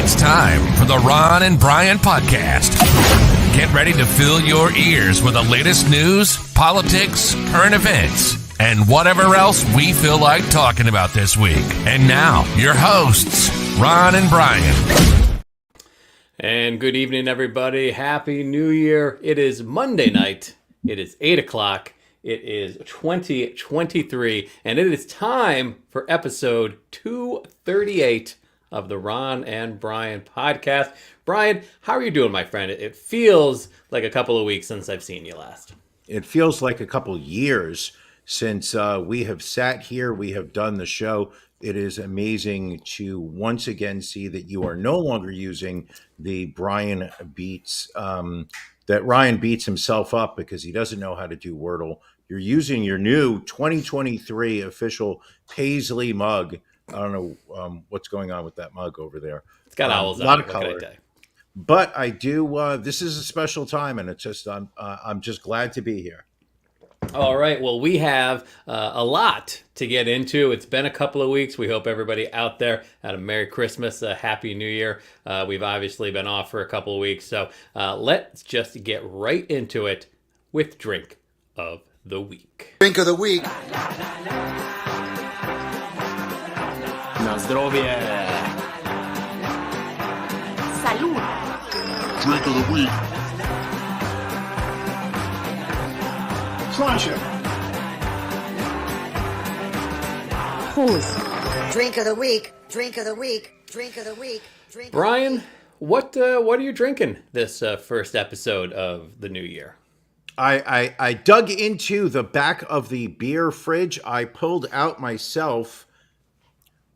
It's time for the Ron and Brian Podcast. Get ready to fill your ears with the latest news, politics, current events, and whatever else we feel like talking about this week. And now, your hosts, Ron and Brian. And good evening, everybody. Happy New Year. It is Monday night. It is 8 o'clock. It is 2023, and it is time for episode 238 of the Ron and Brian podcast. Brian, how are you doing, my friend? It feels like a couple of weeks since I've seen you last. It feels like a couple years since we have sat here, we have done the show. It is amazing to once again see that you are no longer using the Brian beats, that Ryan beats himself up because he doesn't know how to do Wordle. You're using your new 2023 official Paisley mug. I don't know what's going on with that mug over there. It's got owls a lot on it. of color. But I do. This is a special time, and it's just I'm just glad to be here. All right. Well, we have a lot to get into. It's been a couple of weeks. We hope everybody out there had a Merry Christmas, a Happy New Year. We've obviously been off for a couple of weeks, so let's just get right into it with Drink of the Week. Drink of the Week. Na zdrowie! Salud. Drink of the Week. Sláinte! Prost. Drink of the week. Drink of the week. Drink of the week. Drink. Brian, what are you drinking this first episode of the new year? I dug into the back of the beer fridge. I pulled out myself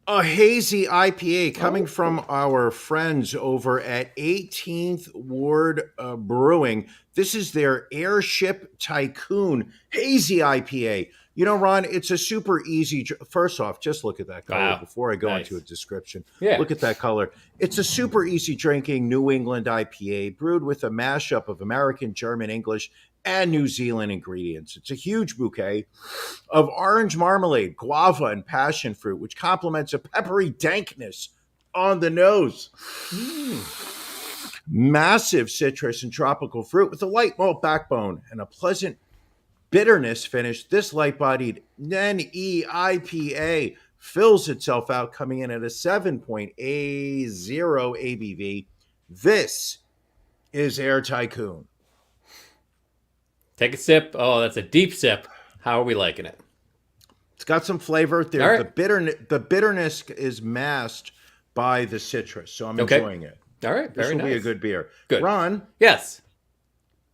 a hazy IPA coming from our friends over at 18th Ward Brewing. This is their Airship Tycoon hazy IPA. You know, Ron, it's a super easy. First off, just look at that color before I go into a description. Yeah. Look at that color. It's a super easy drinking New England IPA brewed with a mashup of American, German, English, and New Zealand ingredients. It's a huge bouquet of orange marmalade, guava, and passion fruit, which complements a peppery dankness on the nose. Massive citrus and tropical fruit with a light malt backbone and a pleasant bitterness finish. This light-bodied NEIPA fills itself out, coming in at a 7.80 ABV. This is Air Tycoon. Take a sip. Oh, that's a deep sip. How are we liking it? It's got some flavor there. All right. The bitterness is masked by the citrus, so I'm enjoying it. All right, This very will nice. be a good beer. Good. Ron, Yes.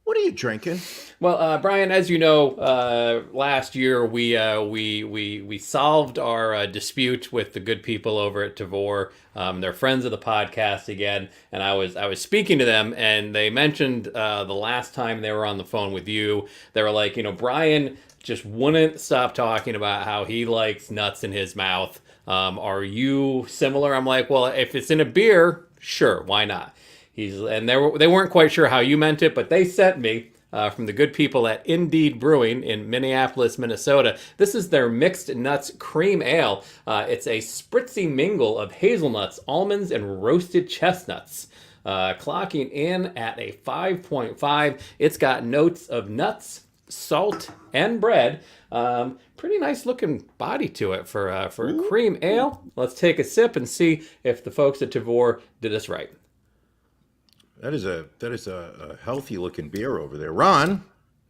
what are you drinking? Well, Brian, as you know, last year we solved our dispute with the good people over at Tavor. They're friends of the podcast again, and I was speaking to them, and they mentioned the last time they were on the phone with you, they were like, Brian just wouldn't stop talking about how he likes nuts in his mouth. Are you similar? I'm like, well, if it's in a beer, sure, why not? They weren't quite sure how you meant it, but they sent me from the good people at Indeed Brewing in Minneapolis, Minnesota. This is their mixed nuts cream ale. It's a spritzy mingle of hazelnuts, almonds, and roasted chestnuts. Clocking in at a 5.5. It's got notes of nuts, salt, and bread. Pretty nice looking body to it for a cream ale. Let's take a sip and see if the folks at Tavor did us right. That is a healthy looking beer over there. Ron,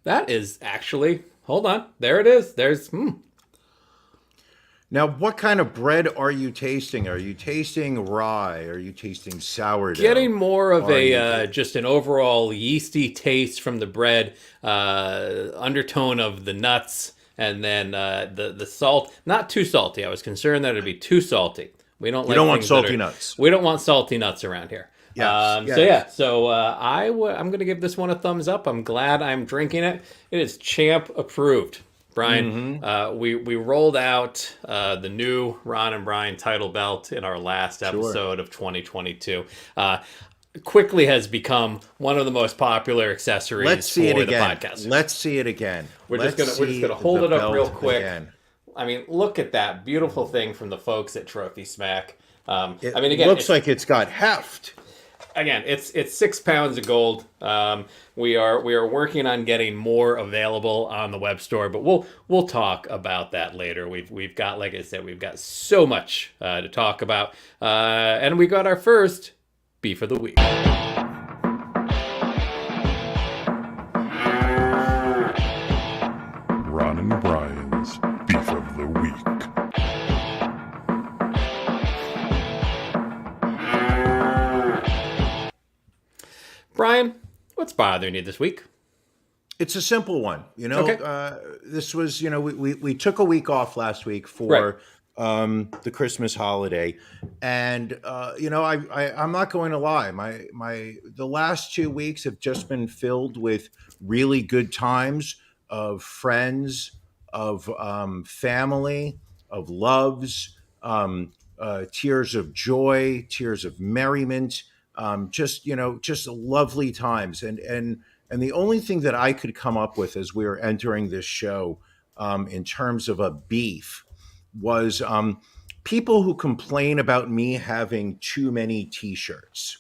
That is actually, hold on, there it is. now what kind of bread are you tasting? Are you tasting rye? Are you tasting sourdough? Getting more of just an overall yeasty taste from the bread, undertone of the nuts, and then the salt. Not too salty. I was concerned that it'd be too salty. We don't like. You don't want salty nuts. We don't want salty nuts around here. Yes. I'm going to give this one a thumbs up. I'm glad I'm drinking it. It is champ approved. Brian, we rolled out the new Ron and Brian title belt in our last episode of 2022. Quickly has become one of the most popular accessories for the podcast. Let's see it again. We're just gonna hold it up real quick. Again. I mean, look at that beautiful thing from the folks at Trophy Smack. It I mean, again, looks like it's got heft. again, it's 6 pounds of gold. We are working on getting more available on the web store, but we'll talk about that later. We've got, like I said, we've got so much to talk about, and we got our first beef of the week. Ron and Brian's Beef of the Week. Brian, what's bothering you this week? It's a simple one. Okay. This was, we took a week off last week for the Christmas holiday. And, I'm not going to lie. The last 2 weeks have just been filled with really good times of friends, of family, of loves, tears of joy, tears of merriment, just lovely times. And the only thing that I could come up with as we were entering this show, in terms of a beef, was people who complain about me having too many T-shirts.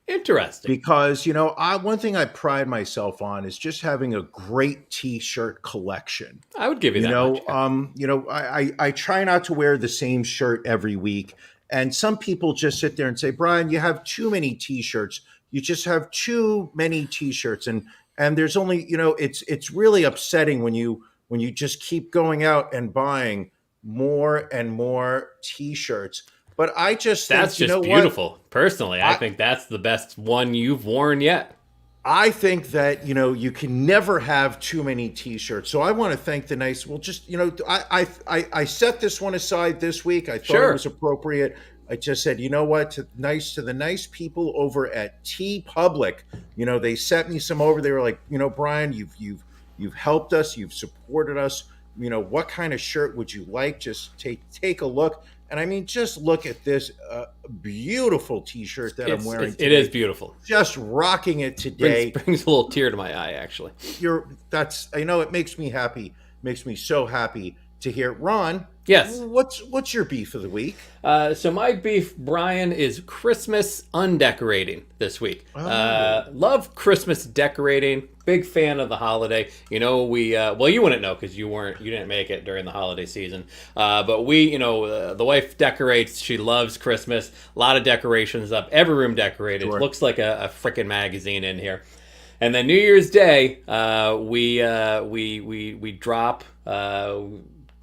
Interesting. Because, one thing I pride myself on is just having a great T-shirt collection. I would give you that much. I try not to wear the same shirt every week. And some people just sit there and say, Brian, you have too many T-shirts. You just have too many T-shirts. And there's only, it's really upsetting when you just keep going out and buying more and more T-shirts. But I just think, that's just beautiful. Personally, I think that's the best one you've worn yet. I think that, you can never have too many T-shirts. So I want to thank the nice, I set this one aside this week. I thought it was appropriate. I just said, to the nice people over at T Public, they sent me some over. They were like, Brian, you've helped us. You've supported us. What kind of shirt would you like? Just take a look. And I mean, just look at this beautiful T-shirt that I'm wearing today. It is beautiful. Just rocking it today. Brings a little tear to my eye, actually. It makes me happy. Makes me so happy to hear. Ron, yes. What's your beef of the week? So my beef, Brian, is Christmas undecorating this week. Love Christmas decorating. Big fan of the holiday. You wouldn't know because you didn't make it during the holiday season. But the wife decorates. She loves Christmas. A lot of decorations up. Every room decorated. Sure. Looks like a frickin' magazine in here. And then New Year's Day, we drop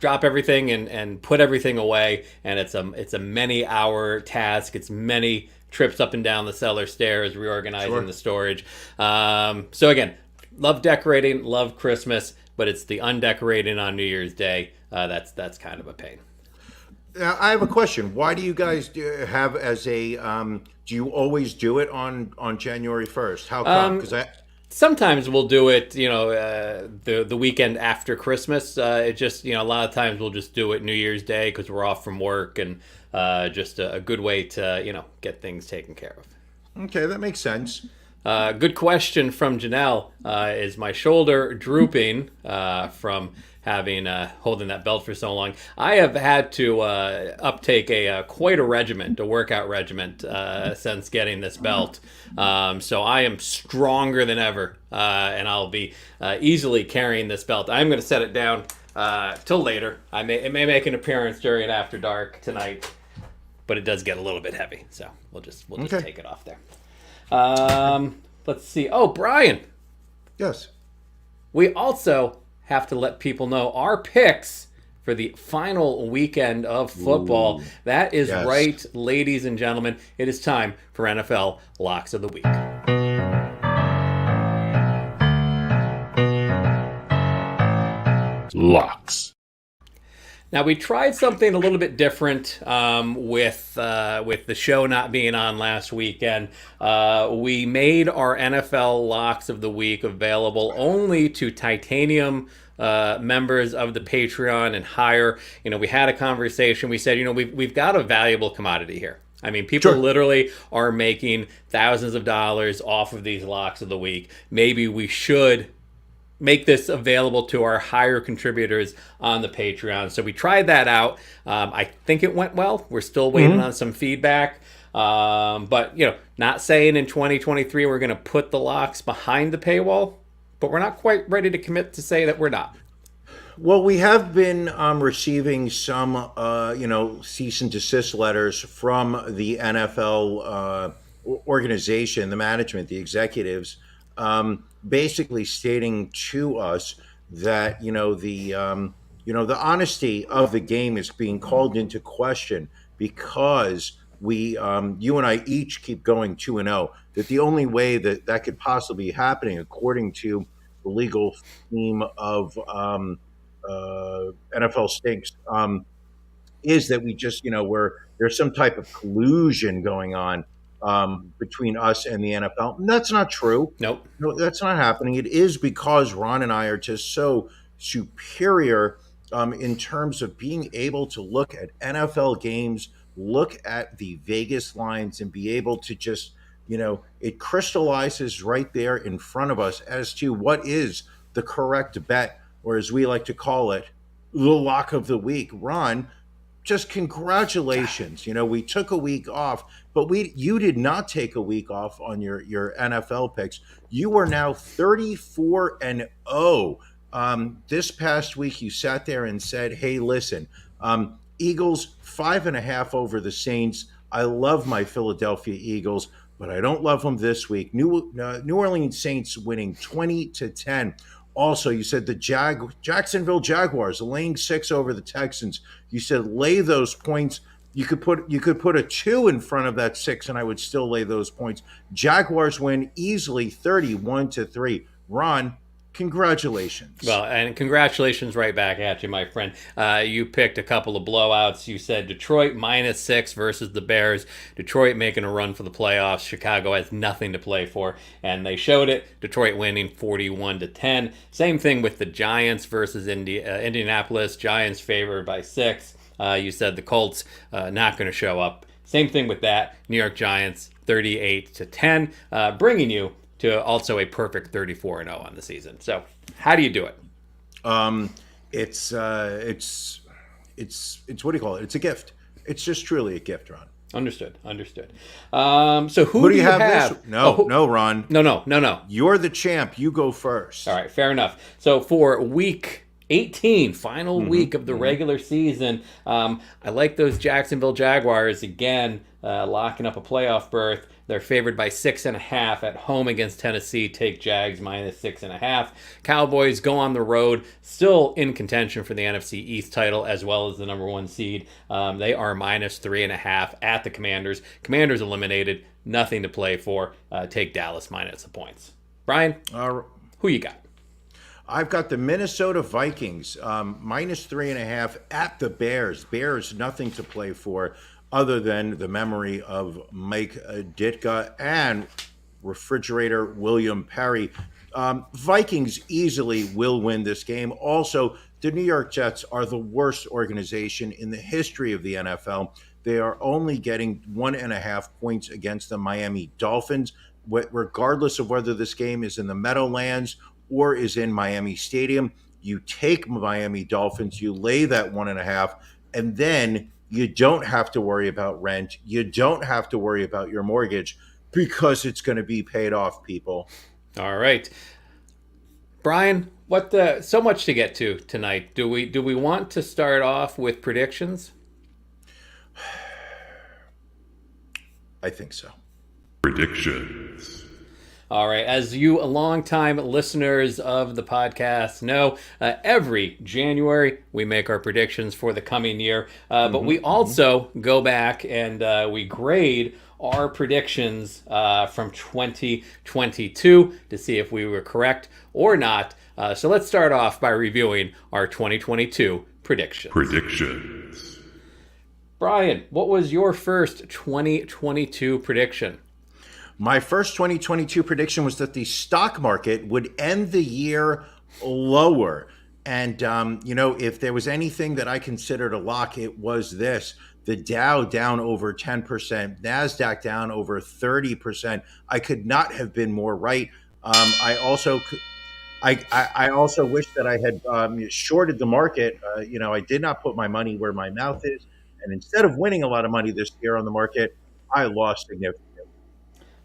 everything and put everything away, and it's a many-hour task. It's many trips up and down the cellar stairs, reorganizing the storage. So again, love decorating, love Christmas, but it's the undecorating on New Year's Day that's kind of a pain. Now, I have a question. Why do you guys have as a? Do you always do it on January 1st? How come? Because sometimes we'll do it, the weekend after Christmas. It just, a lot of times we'll just do it New Year's Day because we're off from work, and just a good way to, get things taken care of. Okay, that makes sense. Good question from Janelle. Is my shoulder drooping from having holding that belt for so long? I have had to uptake a workout regiment since getting this belt. So I am stronger than ever, and I'll be easily carrying this belt. I'm going to set it down till later. It may make an appearance during After Dark tonight, but it does get a little bit heavy. So we'll just take it off there. Let's see. Oh, Brian. Yes. We also have to let people know our picks for the final weekend of football. That is right, ladies and gentlemen. It is time for NFL Locks of the Week. Locks. Now, we tried something a little bit different with the show not being on last weekend. We made our NFL Locks of the Week available only to Titanium members of the Patreon and higher. We had a conversation. We said, we've got a valuable commodity here. I mean, people literally are making thousands of dollars off of these Locks of the Week. Maybe we should make this available to our higher contributors on the Patreon. So we tried that out. I think it went well. We're still waiting on some feedback. But, not saying in 2023 we're going to put the locks behind the paywall, but we're not quite ready to commit to say that we're not. Well, we have been receiving some, cease and desist letters from the NFL organization, the management, the executives, basically stating to us that the honesty of the game is being called into question because you and I each keep going 2-0. That the only way that could possibly be happening, according to the legal team of NFL stinks, is that we just, there's some type of collusion going on between us and the NFL. And that's not true. Nope. No, that's not happening. It is because Ron and I are just so superior in terms of being able to look at NFL games, look at the Vegas lines, and be able to just, it crystallizes right there in front of us as to what is the correct bet, or as we like to call it, the lock of the week. Ron, just congratulations. We took a week off, but you did not take a week off on your NFL picks. You are now 34-0. This past week, you sat there and said, hey, listen, Eagles 5.5 over the Saints. I love my Philadelphia Eagles, but I don't love them this week. New Orleans Saints winning 20-10. Also, you said the Jacksonville Jaguars laying 6 over the Texans. You said lay those points. You could put a 2 in front of that 6, and I would still lay those points. Jaguars win easily 31-3. Ron, congratulations. Well, and congratulations right back at you, my friend. You picked a couple of blowouts. You said Detroit -6 versus the Bears. Detroit making a run for the playoffs. Chicago has nothing to play for, and they showed it. Detroit winning 41-10. Same thing with the Giants versus Indianapolis. Giants favored by 6. You said the Colts not going to show up. Same thing with that. New York Giants 38-10, bringing you to also a perfect 34-0 on the season. So, how do you do it? It's what do you call it? It's a gift. It's just truly a gift, Ron. Understood. So who do you have? This? No, Ron. No. You're the champ. You go first. All right, fair enough. So for week 18, final week of the regular season, I like those Jacksonville Jaguars again, locking up a playoff berth. They're favored by 6.5 at home against Tennessee. Take Jags -6.5. Cowboys go on the road, still in contention for the NFC East title as well as the number 1 seed. They are -3.5 at the Commanders. Commanders eliminated, nothing to play for. Take Dallas minus the points. Brian, who you got? I've got the Minnesota Vikings -3.5 at the Bears. Bears, nothing to play for other than the memory of Mike Ditka and refrigerator William Perry. Vikings easily will win this game. Also, the New York Jets are the worst organization in the history of the NFL. They are only getting 1.5 points against the Miami Dolphins, regardless of whether this game is in the Meadowlands or is in Miami Stadium. You take Miami Dolphins, you lay that 1.5, and then you don't have to worry about rent. You don't have to worry about your mortgage because it's going to be paid off, people. All right. Brian, so much to get to tonight. Do we want to start off with predictions? I think so. Predictions. All right, as you longtime listeners of the podcast know, every January we make our predictions for the coming year, but we also go back and we grade our predictions from 2022 to see if we were correct or not. So let's start off by reviewing our 2022 predictions. Predictions. Brian, what was your first 2022 prediction? My first 2022 prediction was that the stock market would end the year lower. And, if there was anything that I considered a lock, it was this. The Dow down over 10%, NASDAQ down over 30%. I could not have been more right. I I also wish that I had shorted the market. I did not put my money where my mouth is, and instead of winning a lot of money this year on the market, I lost significantly.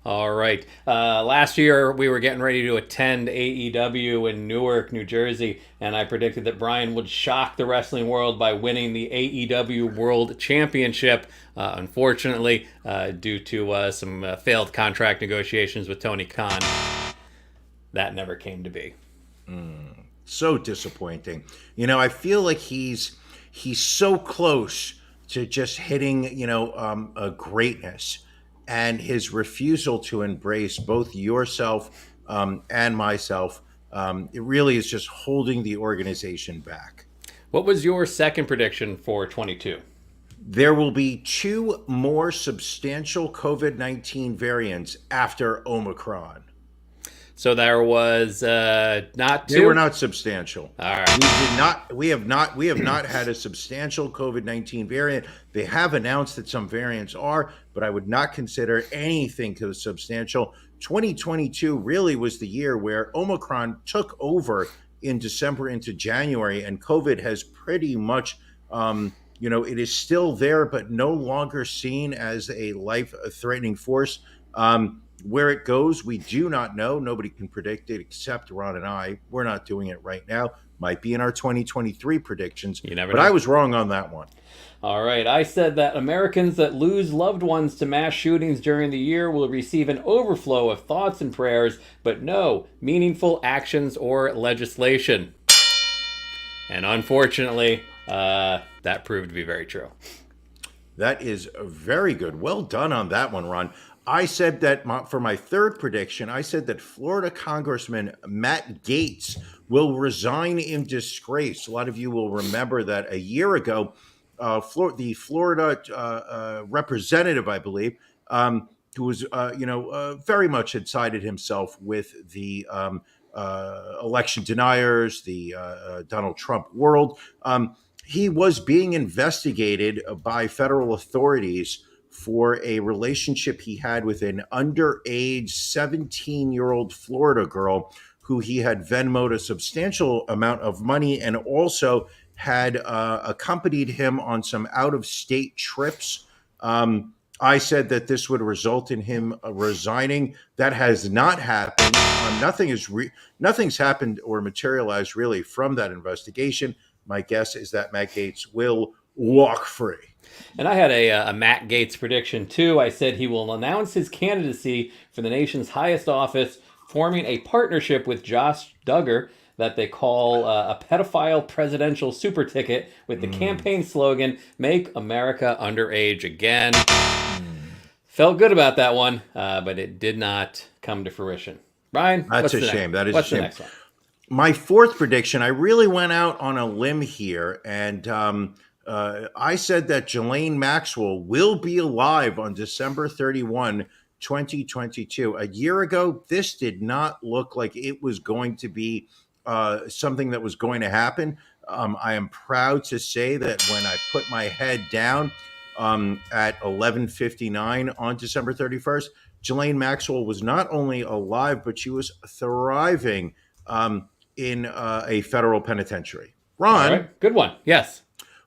All right. Last year, we were getting ready to attend AEW in Newark, New Jersey, and I predicted that Brian would shock the wrestling world by winning the AEW World Championship. Unfortunately, due to some failed contract negotiations with Tony Khan, that never came to be. So disappointing. I feel like he's so close to just hitting a greatness, and his refusal to embrace both yourself and myself. It really is just holding the organization back. What was your second prediction for 22? There will be 2 more substantial COVID-19 variants after Omicron. So there was not two. They were not substantial. All right. We did not. We have not. We have not had a substantial COVID-19 variant. They have announced that some variants are, but I would not consider anything substantial. 2022 really was the year where Omicron took over in December into January, and COVID has pretty much. It is still there, but no longer seen as a life-threatening force. Where it goes, we do not know. Nobody can predict it except Ron and I. We're not doing it right now. Might be in our 2023 predictions. You never but know. I was wrong on that one. All right. I said that Americans that lose loved ones to mass shootings during the year will receive an overflow of thoughts and prayers, but no meaningful actions or legislation. And unfortunately, that proved to be very true. That is very good. Well done on that one, Ron. I said that for my third prediction, I said that Florida Congressman Matt Gaetz will resign in disgrace. A lot of you will remember that a year ago, the Florida representative, I believe, who was, very much had sided himself with the election deniers, the Donald Trump world. He was being investigated by federal authorities for a relationship he had with an underage 17-year-old Florida girl who he had Venmoed a substantial amount of money and also had accompanied him on some out-of-state trips. I said that this would result in him resigning. That has not happened. Nothing's happened or materialized really from that investigation. My guess is that Matt Gaetz will walk free. And I had a Matt Gaetz prediction too. I said he will announce his candidacy for the nation's highest office, forming a partnership with Josh Duggar that they call a pedophile presidential super ticket with the campaign slogan, "Make America Underage Again." Felt good about that one, but it did not come to fruition. Brian, that's a shame. That is what's a shame. The next one? My fourth prediction, I really went out on a limb here, and I said that Ghislaine Maxwell will be alive on December 31, 2022. A year ago, this did not look like it was going to be something that was going to happen. I am proud to say that when I put my head down at 11:59 on December 31st, Ghislaine Maxwell was not only alive, but she was thriving in a federal penitentiary. Ron. All right, good one. Yes.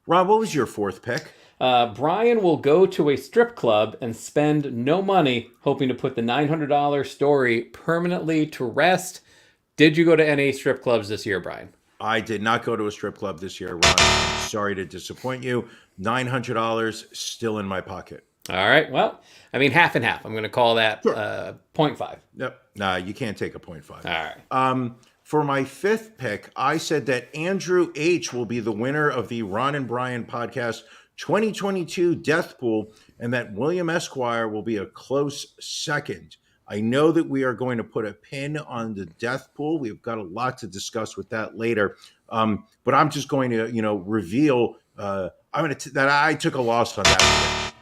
Ron, what was your fourth pick? Brian will go to a strip club and spend no money, hoping to put the $900 story permanently to rest. Did you go to any strip clubs this year, Brian? I did not go to a strip club this year, Ron. I'm sorry to disappoint you. $900 still in my pocket. All right. Well, I mean, half and half. I'm going to call that Sure. 0.5. Yep. Nah, you can't take a 0.5. All right. For my fifth pick, I said that Andrew H. will be the winner of the Ron and Brian podcast 2022 Death Pool, and that William Esquire will be a close second. I know that we are going to put a pin on the death pool. We've got a lot to discuss with that later. But I'm just going to, reveal that I took a loss on that.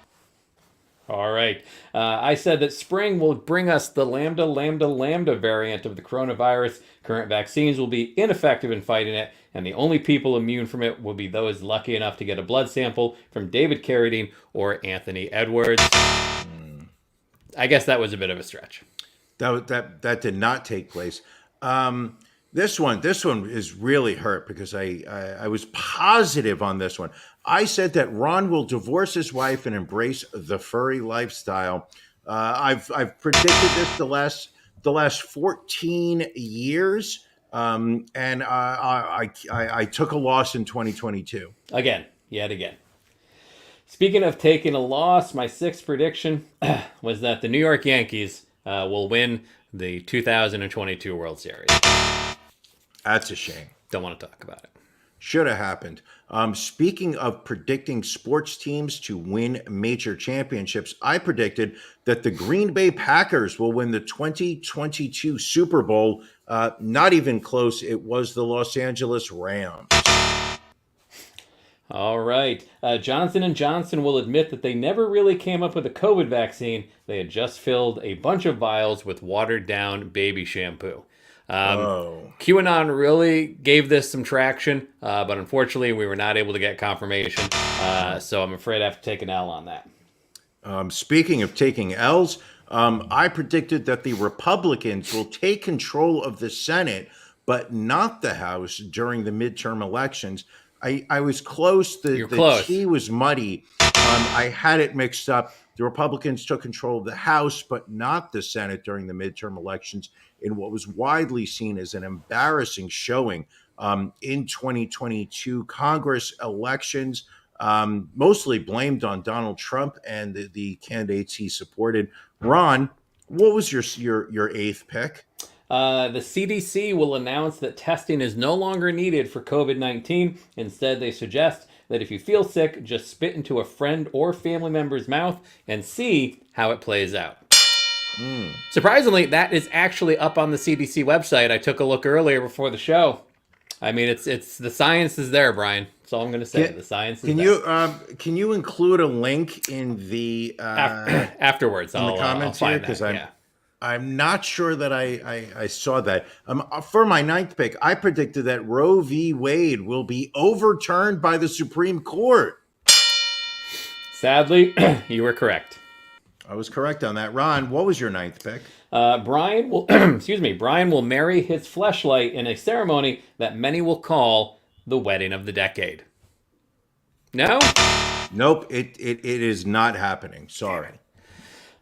All right. I said that spring will bring us the Lambda variant of the coronavirus. Current vaccines will be ineffective in fighting it, and the only people immune from it will be those lucky enough to get a blood sample from David Carradine or Anthony Edwards. I guess that was a bit of a stretch. That did not take place. This one is really hurt because I was positive on this one. I said that Ron will divorce his wife and embrace the furry lifestyle. I've predicted this the last 14 years, and I took a loss in 2022. Yet again. Speaking of taking a loss, my sixth prediction was that the New York Yankees will win the 2022 World Series. That's a shame. Don't want to talk about it. Should have happened. Speaking of predicting sports teams to win major championships, I predicted that the Green Bay Packers will win the 2022 Super Bowl. Not even close. It was the Los Angeles Rams. All right. Johnson & Johnson will admit that they never really came up with a COVID vaccine. They had just filled a bunch of vials with watered-down baby shampoo. QAnon really gave this some traction, but unfortunately we were not able to get confirmation. So I'm afraid I have to take an L on that. Speaking of taking L's, I predicted that the Republicans will take control of the Senate, but not the House during the midterm elections. I was close. The T was muddy. I had it mixed up. The Republicans took control of the House, but not the Senate during the midterm elections in what was widely seen as an embarrassing showing in 2022 Congress elections, mostly blamed on Donald Trump and the candidates he supported. Ron, what was your eighth pick? The CDC will announce that testing is no longer needed for COVID-19. Instead, they suggest that if you feel sick, just spit into a friend or family member's mouth and see how it plays out. Surprisingly, that is actually up on the CDC website. I took a look earlier before the show. I mean, it's the science is there, Brian. That's all I'm going to say. The science is there. Can you include a link in the afterwards? In the comments here, because I'm not sure that I saw that. For my ninth pick, I predicted that Roe v. Wade will be overturned by the Supreme Court. Sadly, you were correct. I was correct on that. Ron, what was your ninth pick? Brian will Brian will marry his fleshlight in a ceremony that many will call the wedding of the decade. No? Nope, it is not happening. Sorry.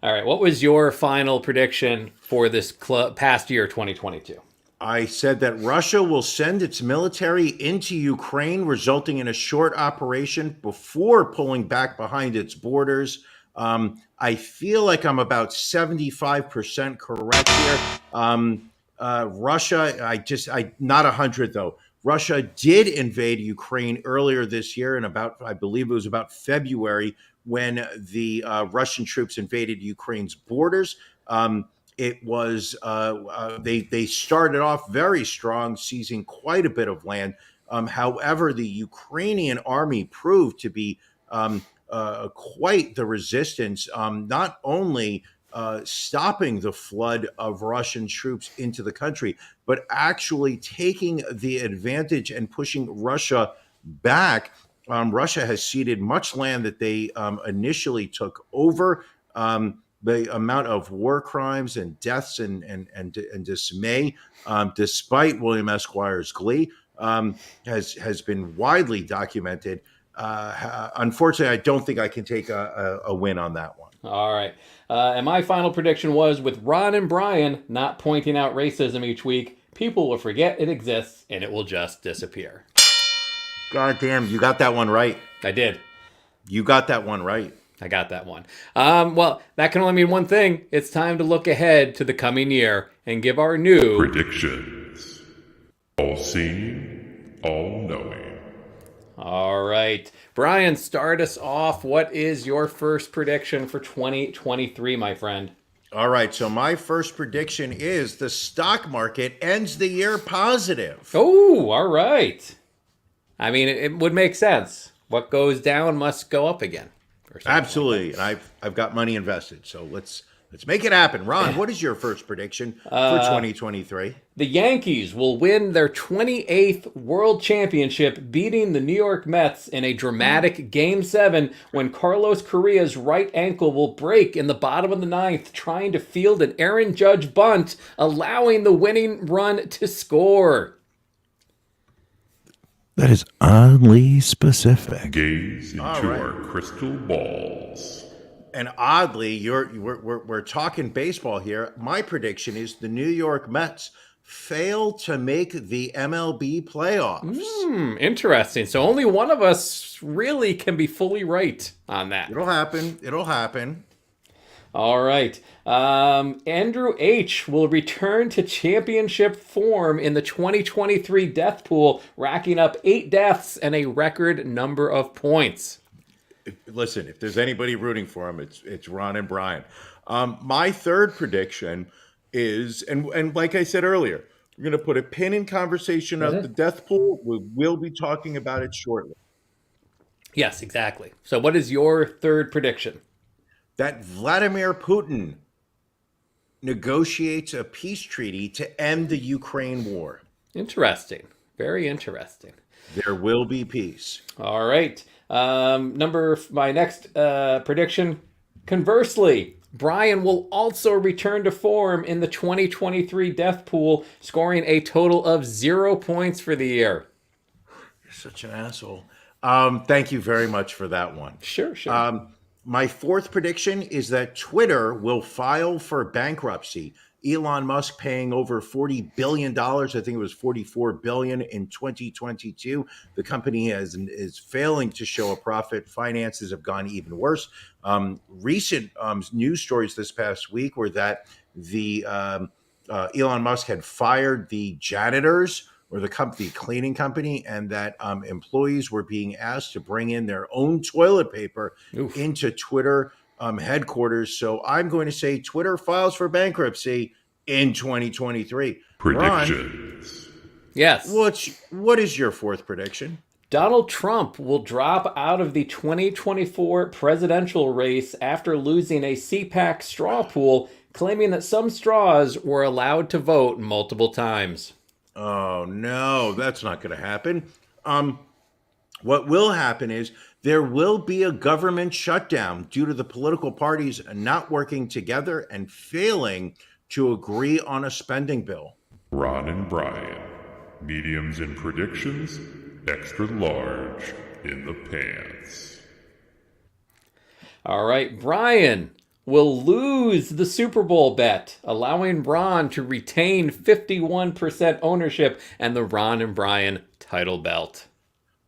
All right, what was your final prediction for this past year, 2022? I said that Russia will send its military into Ukraine, resulting in a short operation before pulling back behind its borders. I feel like I'm about 75% correct here. Russia, not 100 though. Russia did invade Ukraine earlier this year, and I believe it was about February when the Russian troops invaded Ukraine's borders. It was they started off very strong, seizing quite a bit of land. However, the Ukrainian army proved to be quite the resistance, not only stopping the flood of Russian troops into the country, but actually taking the advantage and pushing Russia back. Russia has ceded much land that they initially took over. The amount of war crimes and deaths and dismay, despite William Esquire's glee, has been widely documented. Unfortunately, I don't think I can take a win on that one. All right. And my final prediction was, with Ron and Brian not pointing out racism each week, people will forget it exists and it will just disappear. God damn, you got that one right. I did. You got that one right. I got that one. Well, that can only mean one thing. It's time to look ahead to the coming year and give our new predictions. All seeing, all knowing. All right. Brian, start us off. What is your first prediction for 2023, my friend? All right. So my first prediction is the stock market ends the year positive. Oh, all right. I mean, it would make sense. What goes down must go up again. Absolutely. And I've got money invested. So let's Let's make it happen. Ron, what is your first prediction for 2023? The Yankees will win their 28th World Championship, beating the New York Mets in a dramatic Game 7 when Carlos Correa's right ankle will break in the bottom of the ninth, trying to field an Aaron Judge bunt, allowing the winning run to score. That is oddly specific. Gaze into our crystal balls. And oddly, we're talking baseball here. My prediction is the New York Mets fail to make the MLB playoffs. Interesting. So only one of us really can be fully right on that. It'll happen. All right. Andrew H. will return to championship form in the 2023 death pool, racking up 8 deaths and a record number of points. Listen, if there's anybody rooting for him, it's Ron and Brian. My third prediction is, and like I said earlier, we're going to put a pin in conversation of the death pool. We will be talking about it shortly. Yes, exactly. So what is your third prediction? That Vladimir Putin negotiates a peace treaty to end the Ukraine war. Interesting. Very interesting. There will be peace. All right. My next prediction. Conversely, Brian will also return to form in the 2023 death pool, scoring a total of 0 points for the year. You're such an asshole. Thank you very much for that one. Sure. My fourth prediction is that Twitter will file for bankruptcy. Elon Musk paying over $40 billion. I think it was $44 billion in 2022. The company is failing to show a profit. Finances have gone even worse. Recent news stories this past week were that the Elon Musk had fired the janitors or the cleaning company, and that employees were being asked to bring in their own toilet paper into Twitter headquarters. So I'm going to say Twitter files for bankruptcy in 2023. Predictions. Ron, Yes. what is your fourth prediction? Donald Trump will drop out of the 2024 presidential race after losing a CPAC straw pool, claiming that some straws were allowed to vote multiple times. Oh, no, that's not going to happen. What will happen is there will be a government shutdown due to the political parties not working together and failing to agree on a spending bill. Ron and Brian. Mediums in predictions, extra large in the pants. All right, Brian will lose the Super Bowl bet, allowing Ron to retain 51% ownership and the Ron and Brian title belt.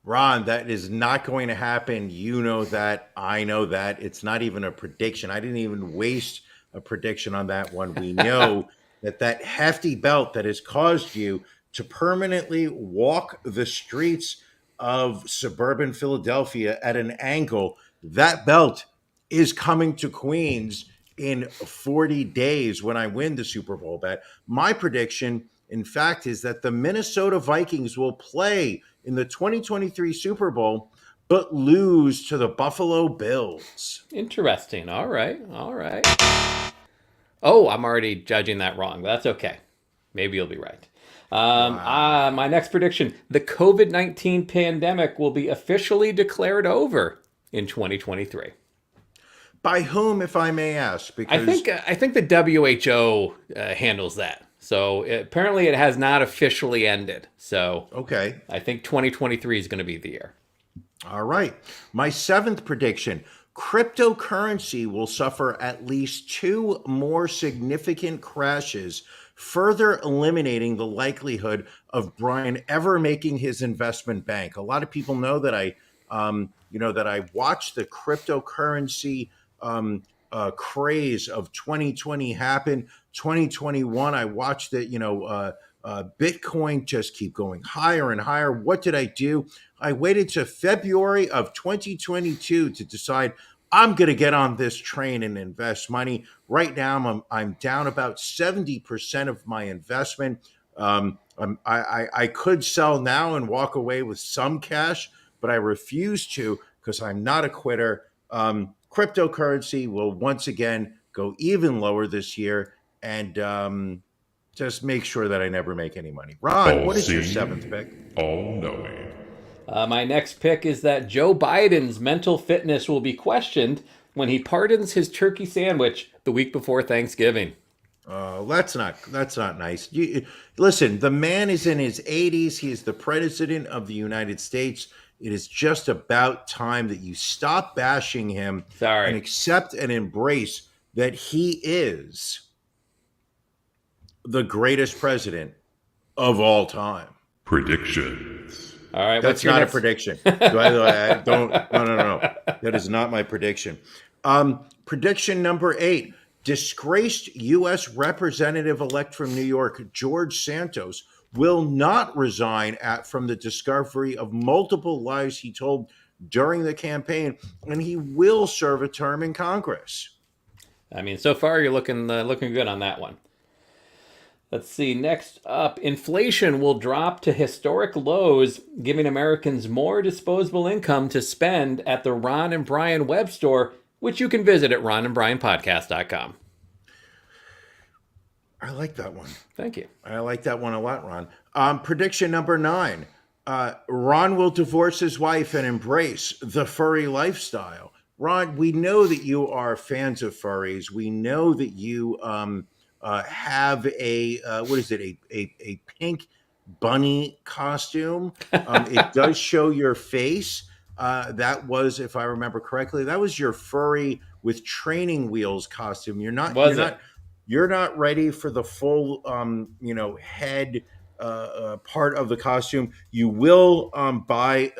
Ron, that is not going to happen. You know that. I know that. It's not even a prediction. I didn't even waste a prediction on that one. We know that hefty belt that has caused you to permanently walk the streets of suburban Philadelphia at an angle, that belt is coming to Queens in 40 days when I win the Super Bowl bet. My prediction, in fact, is that the Minnesota Vikings will play in the 2023 Super Bowl, but lose to the Buffalo Bills. Interesting. All right. Oh, I'm already judging that wrong. That's okay. Maybe you'll be right. My next prediction, the COVID-19 pandemic will be officially declared over in 2023. By whom, if I may ask? Because I think the WHO handles that. So apparently it has not officially ended. So okay, I think 2023 is going to be the year. All right. My seventh prediction, cryptocurrency will suffer at least 2 more significant crashes, further eliminating the likelihood of Brian ever making his investment bank. A lot of people know that I watched the cryptocurrency craze of 2020 happen. 2021, I watched it, Bitcoin just keep going higher and higher. What did I do? I waited to February of 2022 to decide I'm going to get on this train and invest money. Right now, I'm down about 70% of my investment. I could sell now and walk away with some cash, but I refuse to because I'm not a quitter. Cryptocurrency will once again go even lower this year, and just make sure that I never make any money. Ron, what is your seventh pick? All knowing. My next pick is that Joe Biden's mental fitness will be questioned when he pardons his turkey sandwich the week before Thanksgiving. That's not nice. Listen, the man is in his 80s. He is the president of the United States. It is just about time that you stop bashing him and accept and embrace that he is the greatest president of all time. Predictions. All right, that's not a prediction. I don't. No. That is not my prediction. Prediction number 8. Disgraced U.S. Representative-elect from New York, George Santos, will not resign from the discovery of multiple lies he told during the campaign, and he will serve a term in Congress. I mean, so far you're looking good on that one. Let's see. Next up, inflation will drop to historic lows, giving Americans more disposable income to spend at the Ron and Brian web store, which you can visit at ronandbrianpodcast.com. I like that one. Thank you. I like that one a lot, Ron. Prediction number 9. Ron will divorce his wife and embrace the furry lifestyle. Ron, we know that you are fans of furries. We know that you have a pink bunny costume. It does show your face. That was, if I remember correctly, that was your furry with training wheels costume. You're not ready for the full, head part of the costume. You will buy,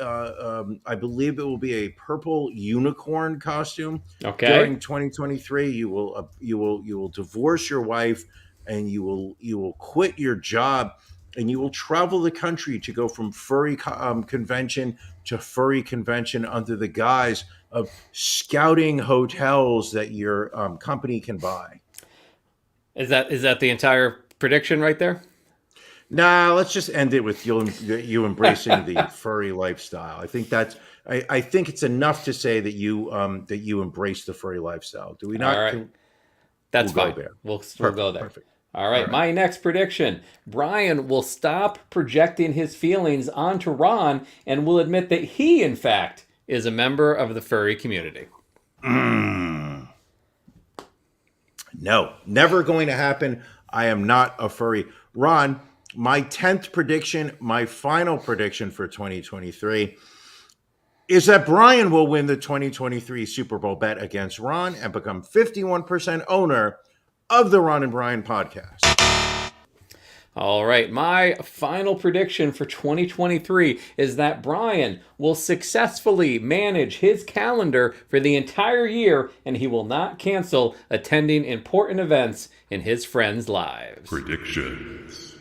I believe it will be a purple unicorn costume. Okay. During 2023, you will divorce your wife, and you will quit your job, and you will travel the country to go from furry convention to furry convention under the guise of scouting hotels that your company can buy. Is that the entire prediction right there? Nah, let's just end it with you embracing the furry lifestyle. I think I think it's enough to say that you embrace the furry lifestyle. Do we not? All right. That's fine. We'll go there. Perfect. All right. My next prediction. Brian will stop projecting his feelings onto Ron and will admit that he, in fact, is a member of the furry community. No, never going to happen. I am not a furry. Ron, my 10th prediction, my final prediction for 2023 is that Brian will win the 2023 Super Bowl bet against Ron and become 51% owner of the Ron and Brian podcast. All right, my final prediction for 2023 is that Brian will successfully manage his calendar for the entire year, and he will not cancel attending important events in his friends' lives. Predictions.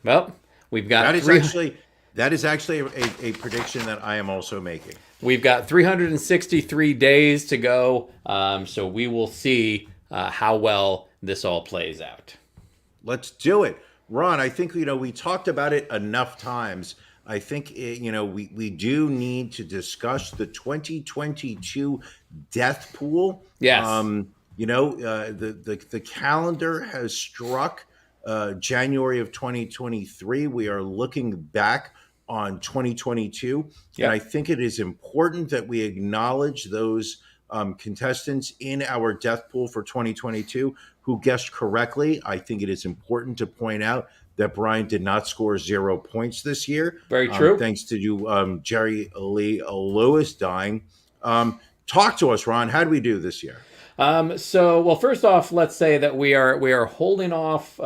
Well, we've got that is actually a prediction that I am also making. We've got 363 days to go, so we will see how well this all plays out. Let's do it. Ron, I think, we talked about it enough times. I think, we do need to discuss the 2022 death pool. Yes. The calendar has struck January of 2023. We are looking back on 2022. Yep. And I think it is important that we acknowledge those contestants in our death pool for 2022 who guessed correctly. I think it is important to point out that Brian did not score 0 points this year. Very true. Thanks to you, Jerry Lee Lewis dying. Talk to us, Ron. How do we do this year? Well, first off, let's say that we are holding off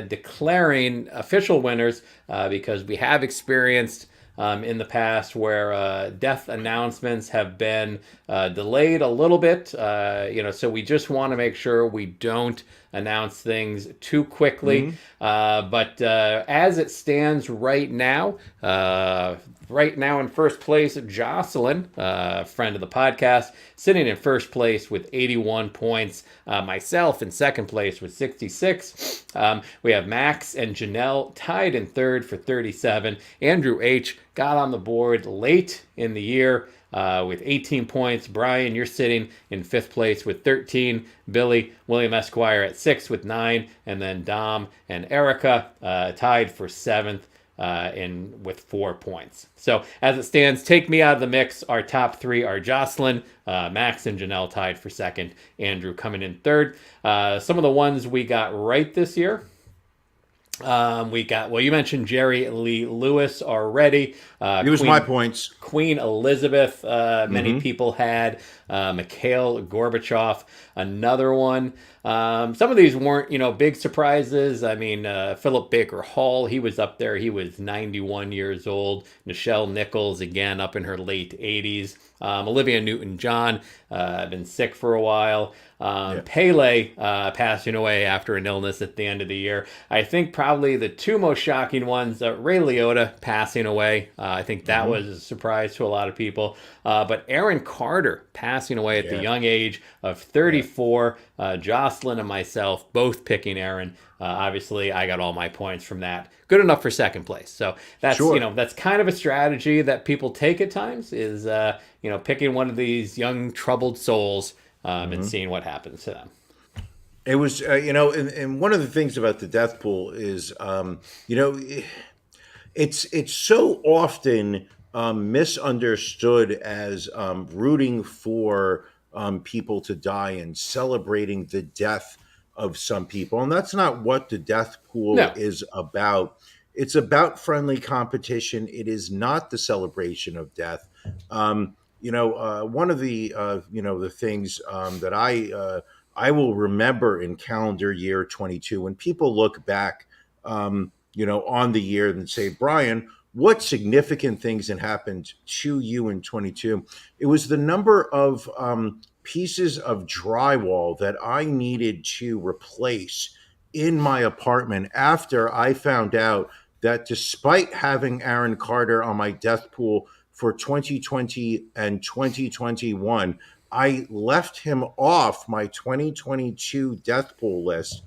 declaring official winners because we have experienced in the past where death announcements have been delayed a little bit. So we just want to make sure we don't announce things too quickly. But as it stands right now in first place, Jocelyn, friend of the podcast, sitting in first place with 81 points. Myself in second place with 66. We have Max and Janelle tied in third for 37. Andrew H. got on the board late in the year with 18 points. Brian, you're sitting in 5th place with 13. Billy, William Esquire at 6th with 9. And then Dom and Erica tied for 7th. With 4 points. So as it stands, take me out of the mix. Our top 3 are Jocelyn, Max, and Janelle tied for 2nd. Andrew coming in 3rd. Some of the ones we got right this year. You mentioned Jerry Lee Lewis already. He was my points. Queen Elizabeth, many people had. Mikhail Gorbachev, another one. Some of these weren't, big surprises. I mean, Philip Baker Hall, he was up there. He was 91 years old. Nichelle Nichols, again, up in her late 80s. Olivia Newton-John, been sick for a while. Pele passing away after an illness at the end of the year. I think probably the 2 most shocking ones, Ray Liotta passing away. I think that was a surprise to a lot of people. But Aaron Carter passing away at the young age of 34. Jocelyn and myself both picking Aaron. Obviously, I got all my points from that. Good enough for 2nd place. So that's that's kind of a strategy that people take at times is picking one of these young troubled souls and seeing what happens to them. It was and one of the things about the death pool is it's so often misunderstood as rooting for people to die and celebrating the death of some people. And that's not what the death pool is about. It's about friendly competition. It is not the celebration of death. One of the the things that I will remember in calendar year 22, when people look back, on the year and say, Brian, what significant things had happened to you in 22? It was the number of pieces of drywall that I needed to replace in my apartment after I found out that despite having Aaron Carter on my death pool for 2020 and 2021, I left him off my 2022 death pool list.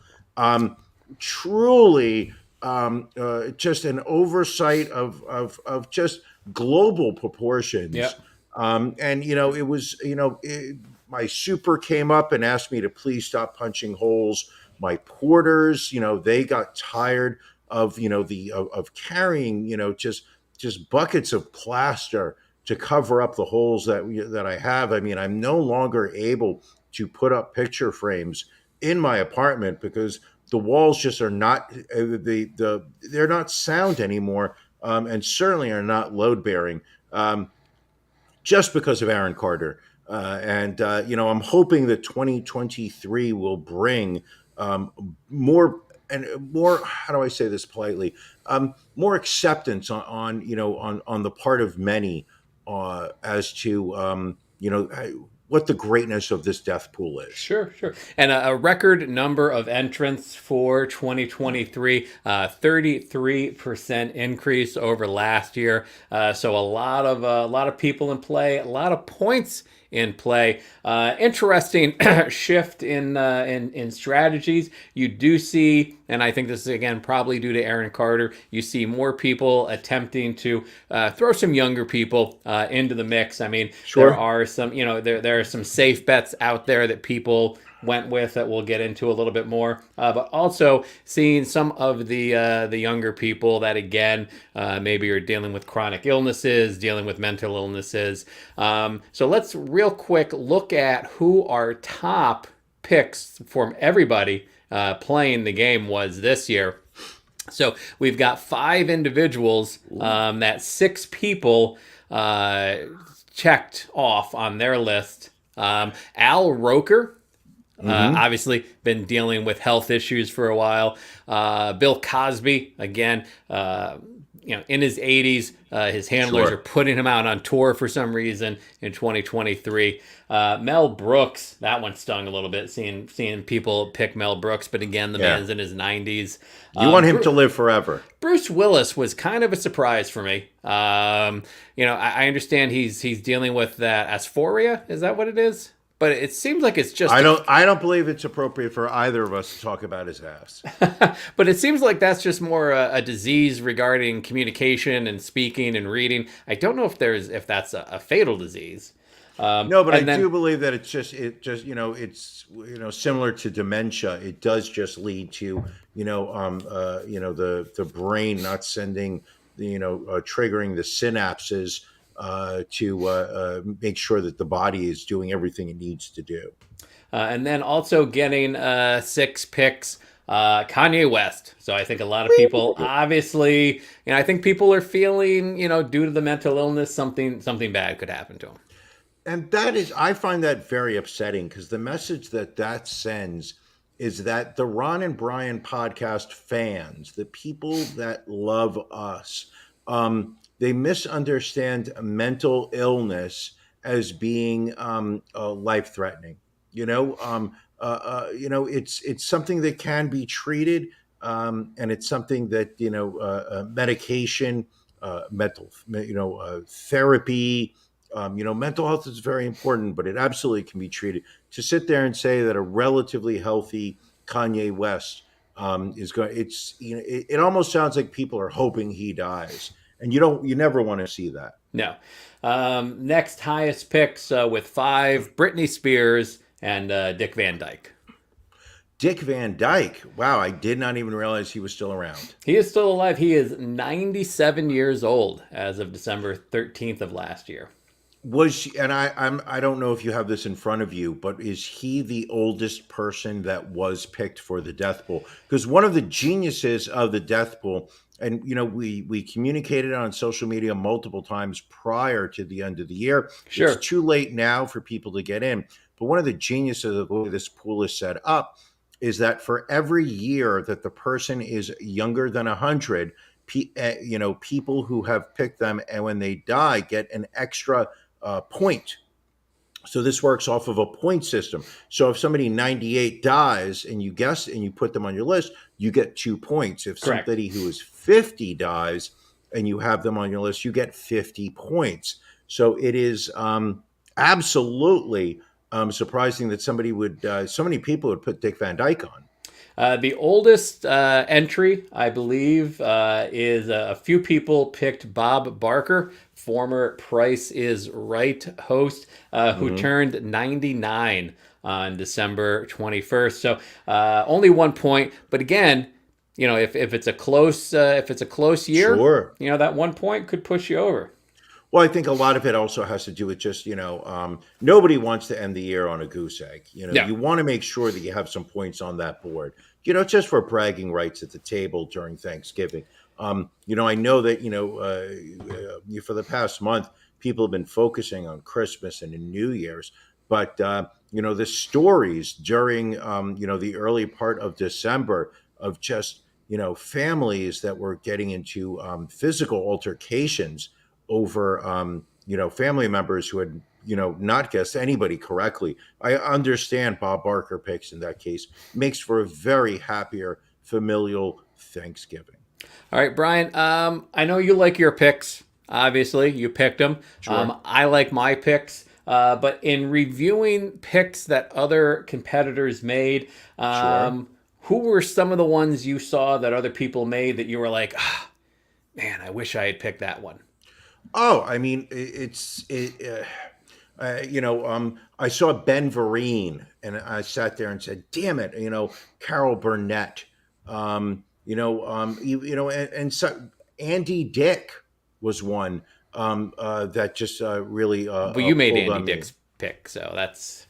Truly, just an oversight of just global proportions. Yep. It was, my super came up and asked me to please stop punching holes. My porters, they got tired of, of carrying, just buckets of plaster to cover up the holes that I have. I mean, I'm no longer able to put up picture frames in my apartment because the walls just are not they're not sound anymore, and certainly are not load bearing, just because of Aaron Carter. I'm hoping that 2023 will bring more. How do I say this politely? More acceptance on the part of many as to what the greatness of this death pool is. Sure. And a record number of entrants for 2023, 33% increase over last year. So a lot of people in play, a lot of points in play. Interesting shift in strategies. You do see, and I think this is again probably due to Aaron Carter, you see more people attempting to throw some younger people into the mix. I mean, Sure. There are some, there are some safe bets out there that people went with that we'll get into a little bit more, but also seeing some of the younger people that again maybe are dealing with chronic illnesses, dealing with mental illnesses. So let's real quick look at who our top picks from everybody playing the game was this year. So we've got 5 individuals that 6 people checked off on their list. Al Roker, obviously been dealing with health issues for a while. Bill Cosby, again, in his 80s, his handlers Sure. are putting him out on tour for some reason in 2023. Mel Brooks, that one stung a little bit, seeing people pick Mel Brooks, but again, the man's in his 90s. You want him to live forever. Bruce Willis was kind of a surprise for me. I understand he's dealing with that asphoria. Is that what it is? but it seems like it's just I don't believe it's appropriate for either of us to talk about his ass. but it seems like that's just more a disease regarding communication and speaking and reading. I don't know if that's a fatal disease. No, but I do believe that it's similar to dementia. It does just lead to the brain not sending triggering the synapses to make sure that the body is doing everything it needs to do. And then also getting 6 picks, Kanye West. So I think a lot of people, obviously, I think people are feeling, due to the mental illness, something bad could happen to him. And I find that very upsetting, because the message that sends is that the Ron and Brian podcast fans, the people that love us, they misunderstand mental illness as being life-threatening. It's something that can be treated, and it's something that medication, therapy. Mental health is very important, but it absolutely can be treated. To sit there and say that a relatively healthy Kanye West is going, it almost sounds like people are hoping he dies, and you never want to see that. No. Next highest picks with 5, Britney Spears and Dick Van Dyke. Dick Van Dyke. Wow, I did not even realize he was still around. He is still alive. He is 97 years old as of December 13th of last year. I don't know if you have this in front of you, but is he the oldest person that was picked for the death pool? Because one of the geniuses of the death pool, and we communicated on social media multiple times prior to the end of the year. Sure. It's too late now for people to get in. But one of the geniuses of the way this pool is set up is that for every year that the person is younger than 100, people who have picked them, and when they die, get an extra point. So this works off of a point system. So if somebody 98 dies and you guess and you put them on your list, you get 2 points. If Correct. Somebody who is 50 dies and you have them on your list, you get 50 points. So it is absolutely surprising that so many people would put Dick Van Dyke on. The oldest entry, I believe, is a few people picked Bob Barker, former Price is Right host, who turned 99 on December 21st. So only 1 point. But again, if it's a close year, sure, that 1 point could push you over. Well, I think a lot of it also has to do with just, nobody wants to end the year on a goose egg. You want to make sure that you have some points on that board, just for bragging rights at the table during Thanksgiving. I know that, for the past month, people have been focusing on Christmas and New Year's, but, the stories during, the early part of December of just, families that were getting into physical altercations over, family members who had, not guessed anybody correctly. I understand Bob Barker picks in that case. Makes for a very happier familial Thanksgiving. All right, Brian, I know you like your picks. Obviously, you picked them. Sure. I like my picks. But in reviewing picks that other competitors made, Sure. Who were some of the ones you saw that other people made that you were like, man, I wish I had picked that one? Oh, I mean, I saw Ben Vereen, and I sat there and said, "Damn it!" Carol Burnett, and so Andy Dick was one that just really. Well, you made pulled on Andy me. Dick's pick, so that's.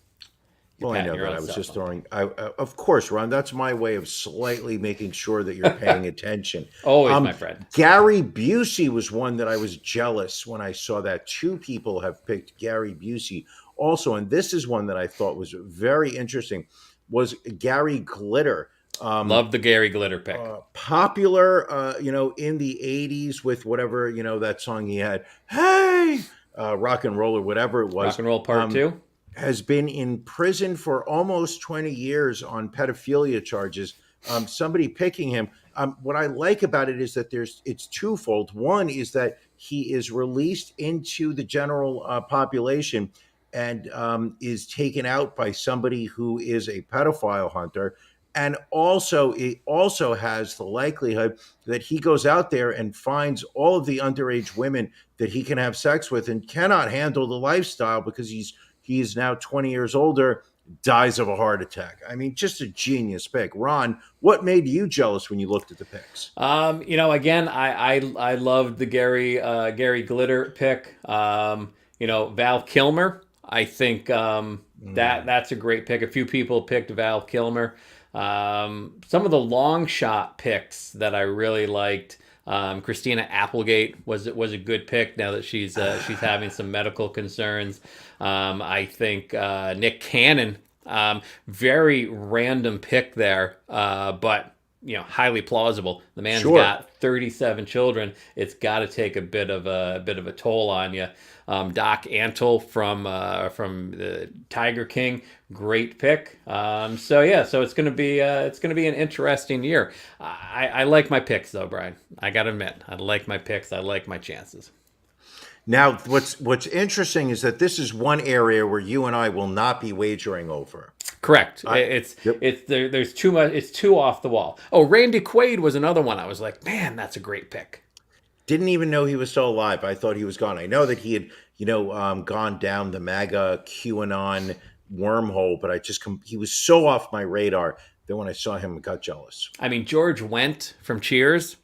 Well, I know that. I was just throwing. Of course, Ron. That's my way of slightly making sure that you're paying attention. Always, my friend. Gary Busey was one that I was jealous when I saw that 2 people have picked Gary Busey. Also, and this is one that I thought was very interesting, was Gary Glitter. Love the Gary Glitter pick. Popular, in the 80s with whatever, that song he had. Hey, rock and roll or whatever it was. Rock and roll part 2. Has been in prison for almost 20 years on pedophilia charges. Somebody picking him. What I like about it is that it's twofold. One is that he is released into the general population, and is taken out by somebody who is a pedophile hunter. And also, it also has the likelihood that he goes out there and finds all of the underage women that he can have sex with and cannot handle the lifestyle because he is now 20 years older, dies of a heart attack. I mean, just a genius pick. Ron, what made you jealous when you looked at the picks? Again, I loved the Gary Glitter pick. Val Kilmer. I think that's a great pick. A few people picked Val Kilmer. Some of the long shot picks that I really liked. Christina Applegate was a good pick now that she's having some medical concerns. I think Nick Cannon, very random pick there, but highly plausible. The man's got 37 children. It's got to take a bit of a toll on you. Doc Antle from the Tiger King, great pick. So it's gonna be an interesting year. I like my picks though, Brian. I gotta admit, I like my picks. I like my chances. Now, what's interesting is that this is one area where you and I will not be wagering over. Correct. There's too much. It's too off the wall. Oh, Randy Quaid was another one. I was like, man, that's a great pick. Didn't even know he was still alive. I thought he was gone. I know that he had, gone down the MAGA QAnon wormhole, but he was so off my radar that when I saw him, I got jealous. I mean, George Wendt from Cheers.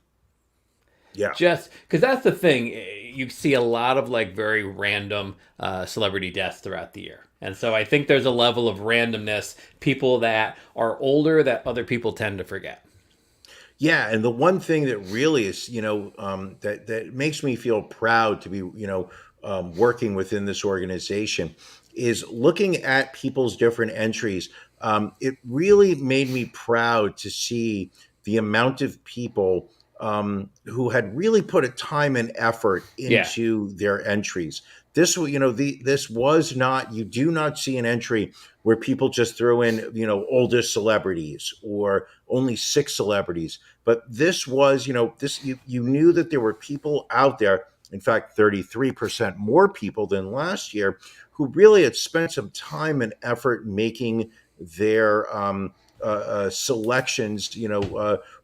Yeah. Just because that's the thing. You see a lot of very random celebrity deaths throughout the year. And so I think there's a level of randomness, people that are older that other people tend to forget. Yeah, and the one thing that really is, that makes me feel proud to be, working within this organization is looking at people's different entries. It really made me proud to see the amount of people who had really put a time and effort into their entries. This, this was not, you do not see an entry where people just throw in, oldest celebrities or only 6 celebrities. But this was, you knew that there were people out there, in fact, 33% more people than last year, who really had spent some time and effort making their selections,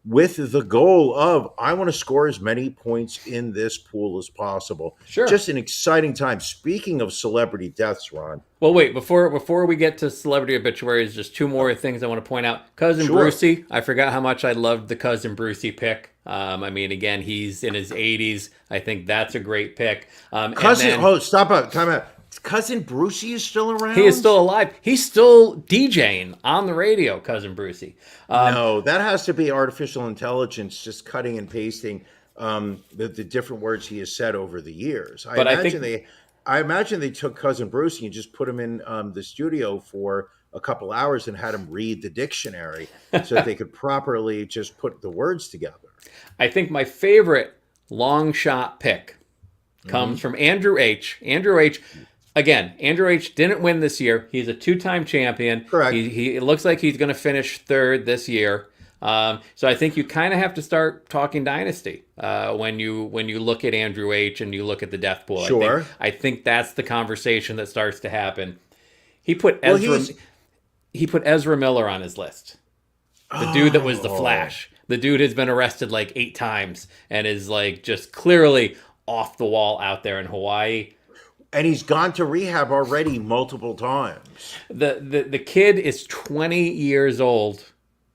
with the goal of, I want to score as many points in this pool as possible. Sure. Just an exciting time. Speaking of celebrity deaths, Ron. Well, wait, before we get to celebrity obituaries, just 2 more things I want to point out. Cousin Brucey, I forgot how much I loved the Cousin Brucey pick. Again, he's in his 80s. I think that's a great pick. Stop out. Time out. Cousin Brucey is still around? He is still alive. He's still DJing on the radio, Cousin Brucey. No, that has to be artificial intelligence just cutting and pasting the different words he has said over the years. I imagine they took Cousin Brucey and just put him in the studio for a couple hours and had him read the dictionary so that they could properly just put the words together. I think my favorite long shot pick comes from Andrew H. Andrew H. Again, Andrew H. didn't win this year. He's a 2-time champion. Correct. It looks like he's going to finish 3rd this year. So I think you kind of have to start talking dynasty when you look at Andrew H. and you look at the death pool. Sure. I think that's the conversation that starts to happen. He put Ezra Miller on his list. The dude that was the Flash. The dude has been arrested 8 times and is just clearly off the wall out there in Hawaii. And he's gone to rehab already multiple times. The kid is 20 years old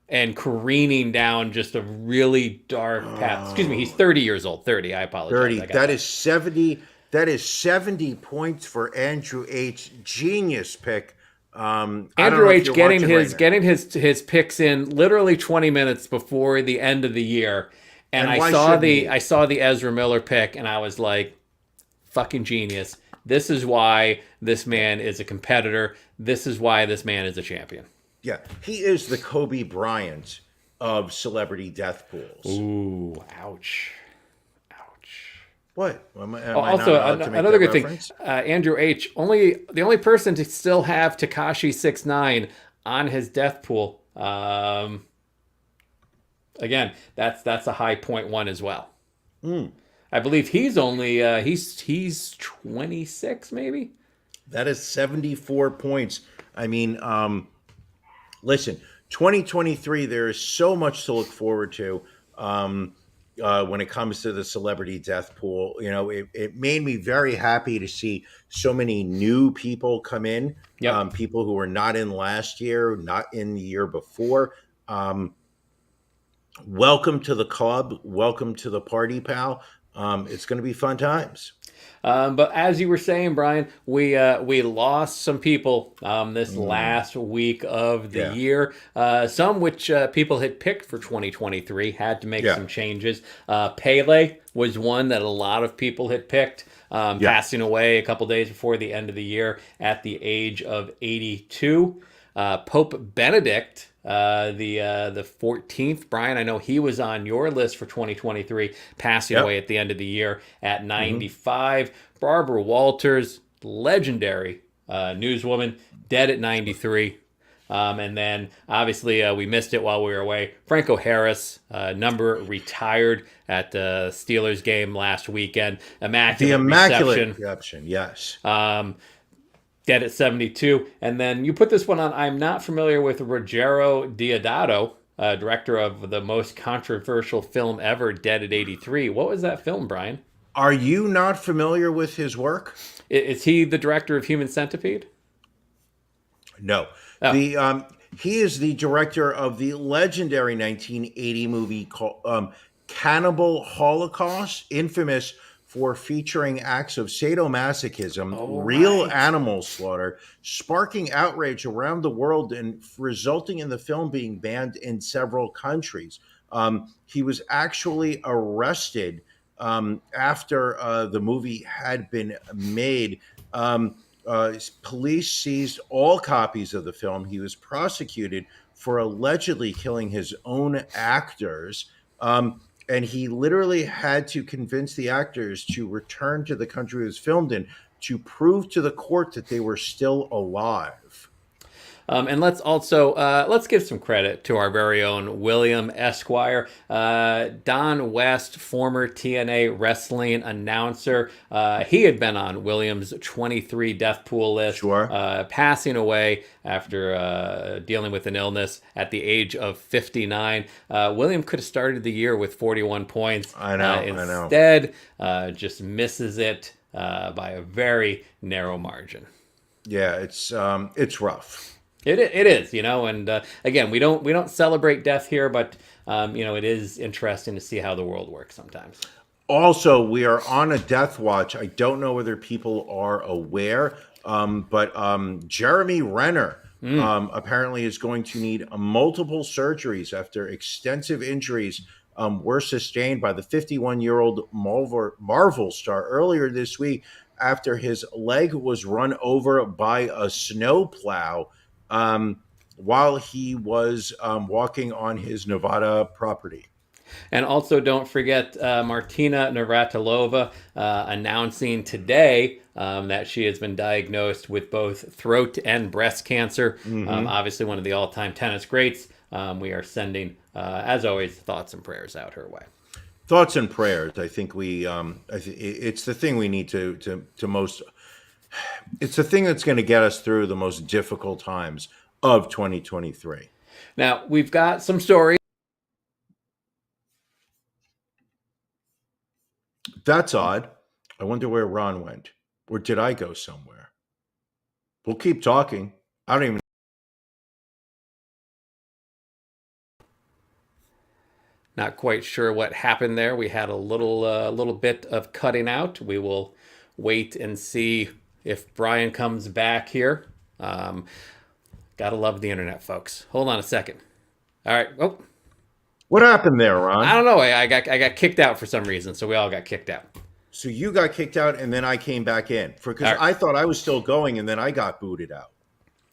and careening down just a really dark path. Excuse me, he's 30 years old. 30, I apologize. 30. That is 70. That is 70 points for Andrew H. Genius pick. Andrew H. getting his picks in literally 20 minutes before the end of the year. And I saw the Ezra Miller pick and I was like, fucking genius. This is why this man is a competitor. This is why this man is a champion. Yeah, he is the Kobe Bryant of celebrity death pools. Ooh, ouch. What? Another good thing, Andrew H. The only person to still have Tekashi 6ix9ine on his death pool. Again, that's a high 0.1 as well. I believe he's only he's 26 maybe. That is 74 points. I mean, listen, 2023, there is so much to look forward to when it comes to the celebrity death pool. You know, it made me very happy to see so many new people come in, Yep. people who were not in last year, not in the year before. Welcome to the club. Welcome to the party, pal. It's going to be fun times. But as you were saying, Brian, we lost some people this last week of the Yeah. year. Some which people had picked for 2023 had to make some changes. Pele was one that a lot of people had picked, passing away a couple days before the end of the year at the age of 82. Pope Benedict, the 14th, Brian, I know he was on your list for 2023, passing away at the end of the year at 95. Barbara Walters, legendary newswoman, dead at 93. And then, obviously, we missed it while we were away. Franco Harris, number retired at the Steelers game last weekend. Immaculate reception, yes. Dead at 72. And then you put this one on. I'm not familiar with Ruggero Deodato, director of the most controversial film ever, dead at 83. What was that film, Brian? Are you not familiar with his work? Is he the director of Human Centipede? No. Oh. He is the director of the legendary 1980 movie called Cannibal Holocaust, infamous for featuring acts of sadomasochism, real animal slaughter, sparking outrage around the world and resulting in the film being banned in several countries. He was actually arrested after the movie had been made. Police seized all copies of the film. He was prosecuted for allegedly killing his own actors. And he literally had to convince the actors to return to the country it was filmed in to prove to the court that they were still alive. And let's also let's give some credit to our very own William Esquire, Don West, former TNA wrestling announcer. He had been on William's 23 death pool list, passing away after dealing with an illness at the age of 59. William could have started the year with 41 points. Instead, just misses it by a very narrow margin. Yeah, it's rough. It is, and again, we don't celebrate death here, but it is interesting to see how the world works sometimes. Also, we are on a death watch. I don't know whether people are aware, but Jeremy Renner apparently is going to need multiple surgeries after extensive injuries were sustained by the 51-year-old Marvel star earlier this week after his leg was run over by a snowplow while he was walking on his Nevada property. And also don't forget Martina Navratilova announcing today that she has been diagnosed with both throat and breast cancer. Obviously one of the all-time tennis greats. We are sending, as always, thoughts and prayers out her way. Thoughts and prayers. I think it's the thing we need to most. It's the thing that's going to get us through the most difficult times of 2023. Now, we've got some stories. That's odd. I wonder where Ron went. Or did I go somewhere? We'll keep talking. I don't even. Not quite sure what happened there. We had a little bit of cutting out. We will wait and see if Brian comes back here. Gotta love the internet, folks. Hold on a second. All right. Oh, what happened there, Ron? I don't know. I got kicked out for some reason, so we all got kicked out. So you got kicked out, and then I came back in because I thought I was still going, and then I got booted out.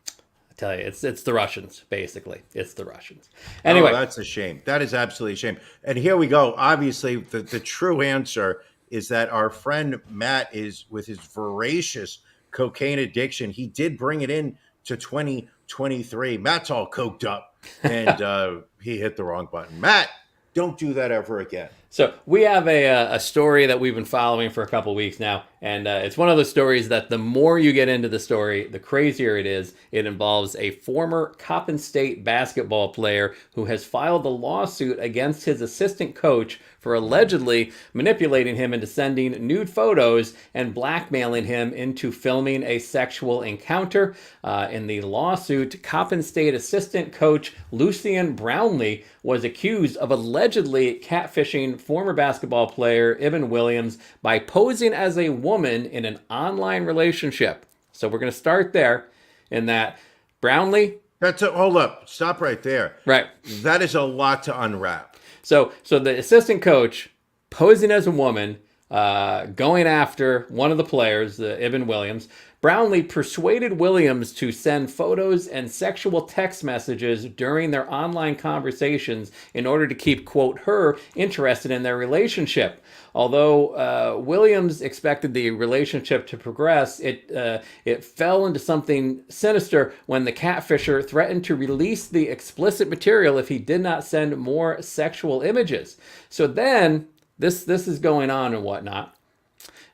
I tell you, it's the Russians, basically. It's the Russians. Anyway, that's a shame. That is absolutely a shame. And here we go. Obviously, the true answer is that our friend Matt is, with his voracious cocaine addiction, he did bring it in to 2023. Matt's all coked up, and he hit the wrong button. Matt, don't do that ever again. So we have a story that we've been following for a couple of weeks now, And it's one of those stories that the more you get into the story, the crazier it is. It involves a former Coppin State basketball player who has filed a lawsuit against his assistant coach for allegedly manipulating him into sending nude photos and blackmailing him into filming a sexual encounter. In the lawsuit, Coppin State assistant coach Lucian Brownlee was accused of allegedly catfishing former basketball player Evan Williams by posing as a woman in an online relationship. So we're going to start there in that Brownlee. Hold up. Stop right there. Right. That is a lot to unwrap. So the assistant coach posing as a woman, going after one of the players, Evan Williams. Brownlee persuaded Williams to send photos and sexual text messages during their online conversations in order to keep, quote, her interested in their relationship. Although Williams expected the relationship to progress, it fell into something sinister when the catfisher threatened to release the explicit material if he did not send more sexual images. So then, this is going on and whatnot.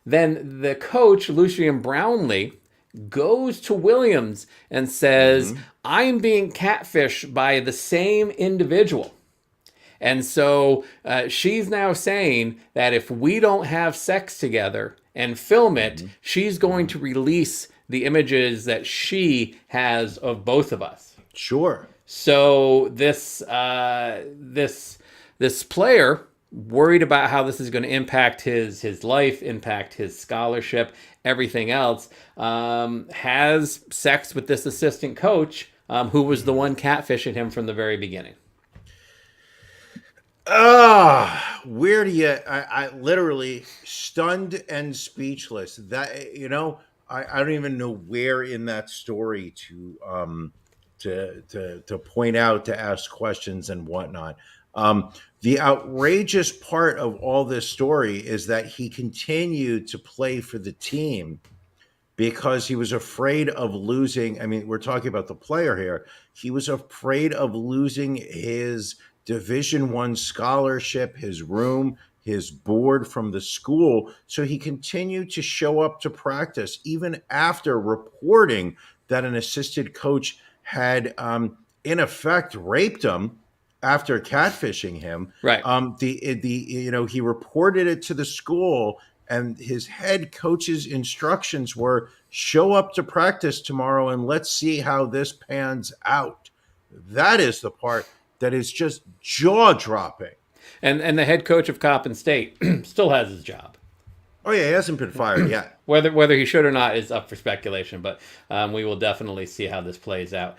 Then the coach, Lucian Brownlee, goes to Williams and says, I'm being catfished by the same individual. And so she's now saying that if we don't have sex together and film it, she's going to release the images that she has of both of us. Sure. So this player, worried about how this is going to impact his life, impact his scholarship, everything else, has sex with this assistant coach who was the one catfishing him from the very beginning. Where do you? I literally stunned and speechless. That I don't even know where in that story to point out, to ask questions and whatnot. The outrageous part of all this story is that he continued to play for the team because he was afraid of losing. I mean, we're talking about the player here. He was afraid of losing his Division I scholarship, his room, his board from the school. So he continued to show up to practice, even after reporting that an assistant coach had, in effect, raped him after catfishing him. Right. He reported it to the school, and his head coach's instructions were, show up to practice tomorrow and let's see how this pans out. That is the part that is just jaw-dropping. And the head coach of Coppin State still has his job. Oh, yeah, he hasn't been fired yet. Whether he should or not is up for speculation, but we will definitely see how this plays out.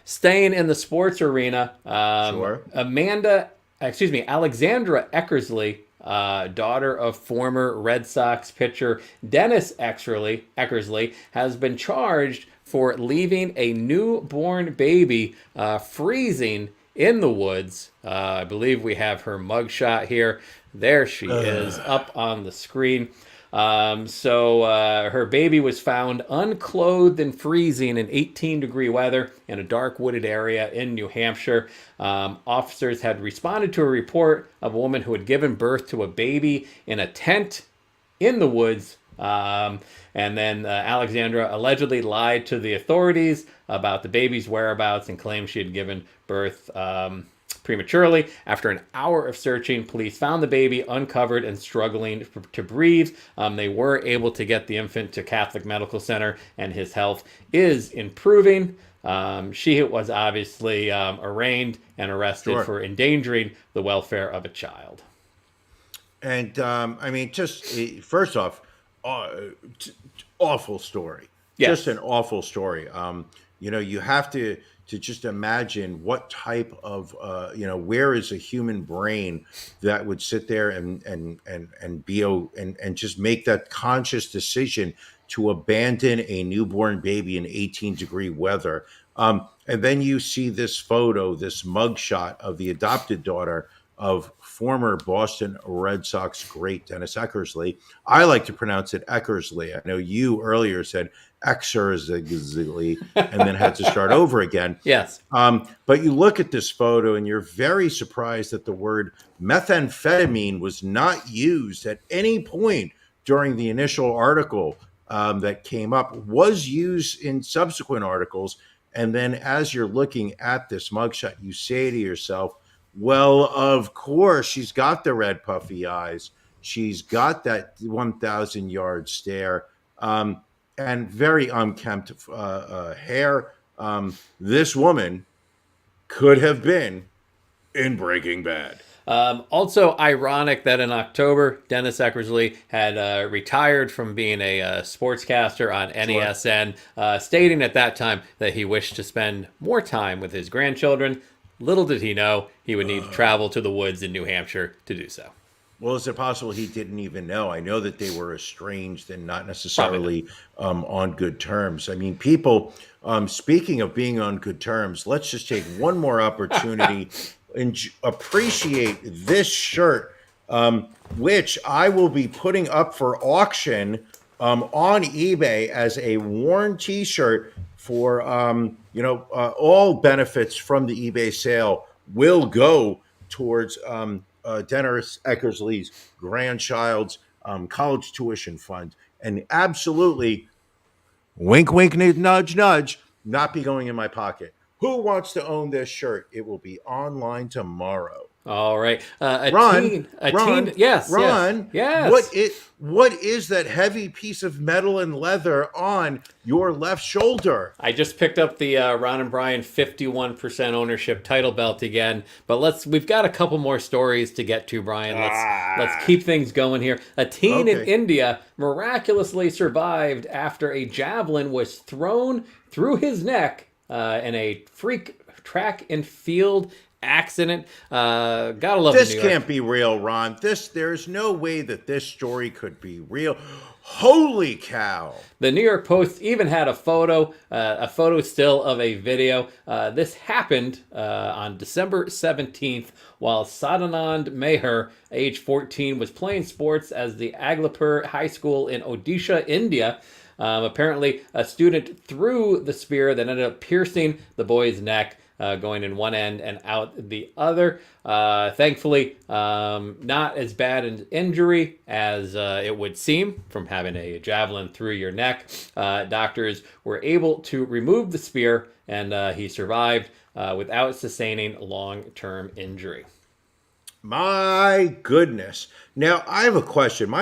Staying in the sports arena, Sure. Alexandra Eckersley, daughter of former Red Sox pitcher Dennis Eckersley, has been charged for leaving a newborn baby freezing in the woods. I believe we have her mugshot here. There she is up on the screen. So her baby was found unclothed and freezing in 18-degree weather in a dark wooded area in New Hampshire. Officers had responded to a report of a woman who had given birth to a baby in a tent in the woods. And then Alexandra allegedly lied to the authorities about the baby's whereabouts and claimed she had given birth prematurely. After an hour of searching, police found the baby uncovered and struggling to breathe. They were able to get the infant to Catholic Medical Center, and his health is improving. She was obviously arraigned and arrested for endangering the welfare of a child. And just first off, awful story. Yes. Just an awful story. You have to just imagine what type of where is a human brain that would sit there and just make that conscious decision to abandon a newborn baby in 18-degree weather. And then you see this photo, this mugshot of the adopted daughter of former Boston Red Sox great Dennis Eckersley. I like to pronounce it Eckersley. I know you earlier said Eckersley and then had to start over again. Yes. But you look at this photo and you're very surprised that the word methamphetamine was not used at any point during the initial article that came up was used in subsequent articles. And then as you're looking at this mugshot, you say to yourself, well, of course, she's got the red puffy eyes. She's got that 1,000 yard stare and very unkempt hair. This woman could have been in Breaking Bad. Also ironic that in October, Dennis Eckersley had retired from being a sportscaster on NESN, stating at that time that he wished to spend more time with his grandchildren. Little did he know he would need to travel to the woods in New Hampshire to do so. Well, is it possible he didn't even know? I know that they were estranged and not necessarily on good terms. I mean, people, speaking of being on good terms, let's just take one more opportunity and appreciate this shirt, which I will be putting up for auction on eBay as a worn T-shirt for, all benefits from the eBay sale will go towards Dennis Eckersley's grandchild's college tuition fund. And absolutely, wink, wink, nudge, nudge, not be going in my pocket. Who wants to own this shirt? It will be online tomorrow. All right. Ron, Yes. What is that heavy piece of metal and leather on your left shoulder? I just picked up the Ron and Brian 51% ownership title belt again, but we've got a couple more stories to get to, Brian. Let's keep things going here. A teen in India miraculously survived after a javelin was thrown through his neck in a freak track and field accident. Gotta love this. New York. Can't be real, Ron. There's no way that this story could be real. Holy cow! The New York Post even had a photo still of a video. This happened on December 17th while Sadanand Meher, age 14, was playing sports as the Aglapur High School in Odisha, India. Apparently, a student threw the spear that ended up piercing the boy's neck, going in one end and out the other. Thankfully, not as bad an injury as it would seem from having a javelin through your neck. Doctors were able to remove the spear, and he survived without sustaining long-term injury. My goodness. Now, I have a question.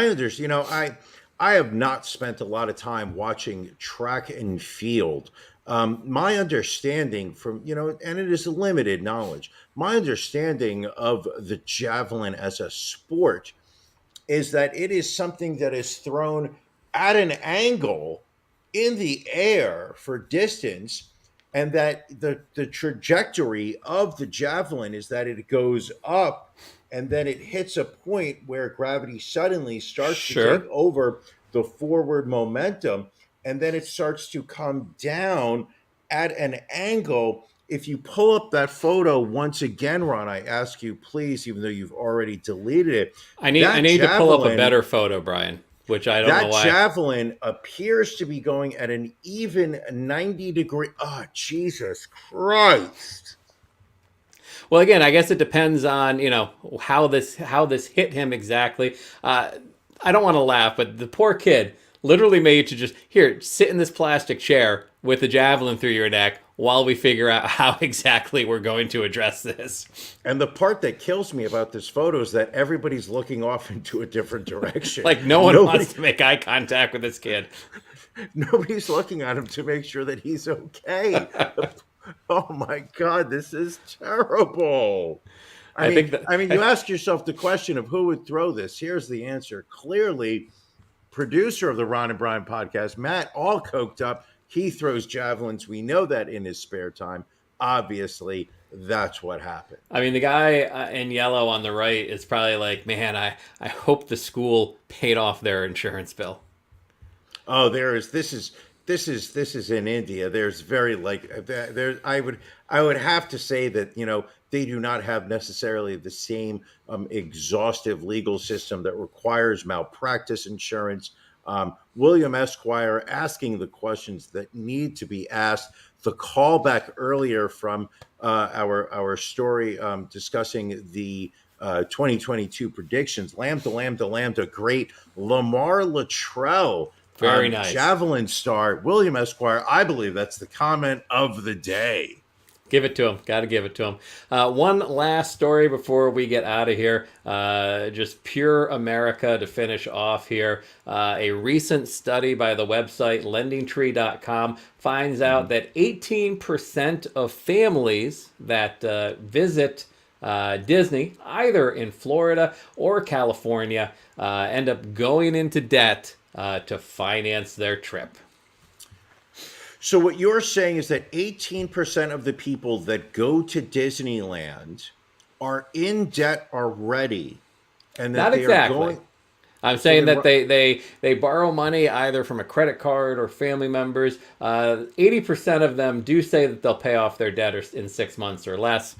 I have not spent a lot of time watching track and field. My understanding from, and it is limited knowledge, my understanding of the javelin as a sport is that it is something that is thrown at an angle in the air for distance, and that the trajectory of the javelin is that it goes up and then it hits a point where gravity suddenly starts to take over the forward momentum, and then it starts to come down at an angle. If you pull up that photo once again, Ron, I ask you, please, even though you've already deleted it. I need to pull up a better photo, Brian, which I don't know why. That javelin appears to be going at an even 90 degree. Oh, Jesus Christ. Well, again, I guess it depends on, how this hit him exactly. I don't want to laugh, but the poor kid literally made to just, here, sit in this plastic chair with a javelin through your neck while we figure out how exactly we're going to address this. And the part that kills me about this photo is that everybody's looking off into a different direction. Like nobody wants to make eye contact with this kid. Nobody's looking at him to make sure that he's okay. Oh my God, this is terrible. I mean, you ask yourself the question of who would throw this. Here's the answer. Clearly, producer of the Ron and Brian podcast, Matt, all coked up. He throws javelins. We know that in his spare time. Obviously, that's what happened. I mean, the guy in yellow on the right is probably like, man, I hope the school paid off their insurance bill. Oh, this is in India. There's very I would have to say that, they do not have necessarily the same exhaustive legal system that requires malpractice insurance. William Esquire asking the questions that need to be asked. The callback earlier from our story discussing the 2022 predictions. Lambda, lambda, lambda. Great. Lamar Latrell. Very nice. Javelin star. William Esquire. I believe that's the comment of the day. Give it to him. Got to give it to him. One last story before we get out of here. Just pure America to finish off here. A recent study by the website lendingtree.com finds out that 18% of families that visit Disney, either in Florida or California, end up going into debt to finance their trip. So what you're saying is that 18% of the people that go to Disneyland are in debt already, and that Not they exactly. are going. I'm saying that they borrow money either from a credit card or family members. 80% of them do say that they'll pay off their debt in 6 months or less.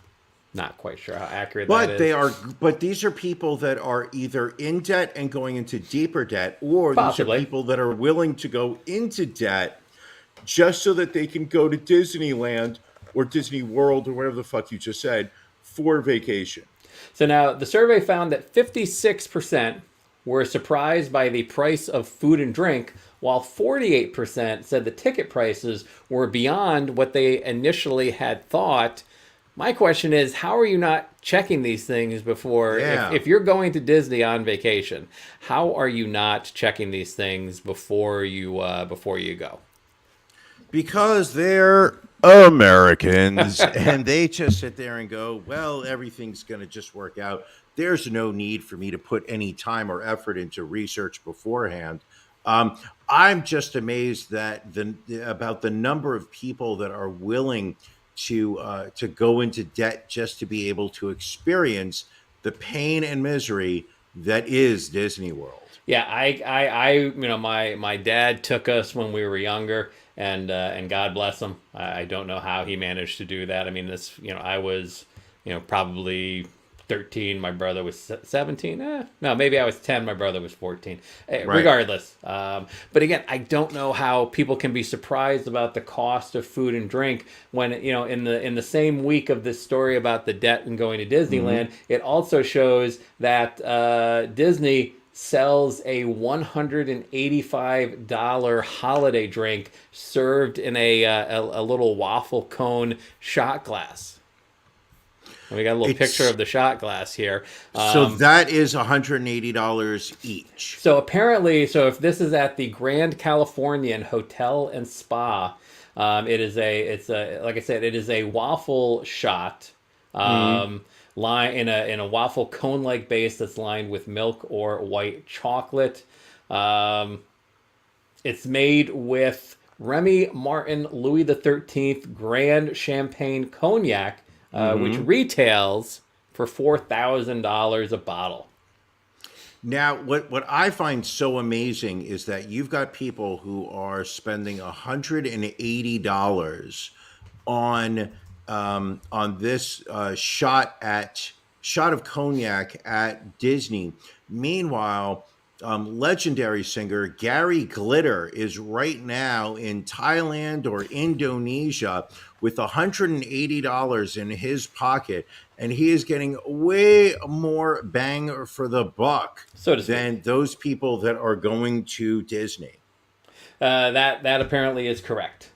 Not quite sure how accurate that is. But these are people that are either in debt and going into deeper debt, or Possibly. these are people that are willing to go into debt just so that they can go to Disneyland or Disney World or whatever the fuck you just said for vacation. So now the survey found that 56% were surprised by the price of food and drink, while 48% said the ticket prices were beyond what they initially had thought. My question is, how are you not checking these things before? Yeah. If you're going to Disney on vacation, how are you not checking these things before you go? Because they're Americans and they just sit there and go, well, everything's going to just work out. There's no need for me to put any time or effort into research beforehand. I'm just amazed that about the number of people that are willing to go into debt just to be able to experience the pain and misery that is Disney World. Yeah, I my dad took us when we were younger, and God bless him. I don't know how he managed to do that. I mean, I was, probably 13. My brother was 17. No, maybe I was 10. My brother was 14. Right. Regardless. But again, I don't know how people can be surprised about the cost of food and drink when, in the same week of this story about the debt and going to Disneyland, it also shows that Disney sells a $185 holiday drink served in a little waffle cone shot glass. And we got a little picture of the shot glass here. So that is $180 each. So apparently, if this is at the Grand Californian Hotel and Spa, it is like I said, it is a waffle shot. Line in a waffle cone-like base that's lined with milk or white chocolate. It's made with Remy Martin Louis XIII Grand Champagne Cognac, which retails for $4,000 a bottle. Now, what I find so amazing is that you've got people who are spending $180 on this shot of cognac at Disney. Meanwhile, legendary singer Gary Glitter is right now in Thailand or Indonesia with $180 in his pocket, and he is getting way more bang for the buck than those people that are going to Disney. That apparently is correct.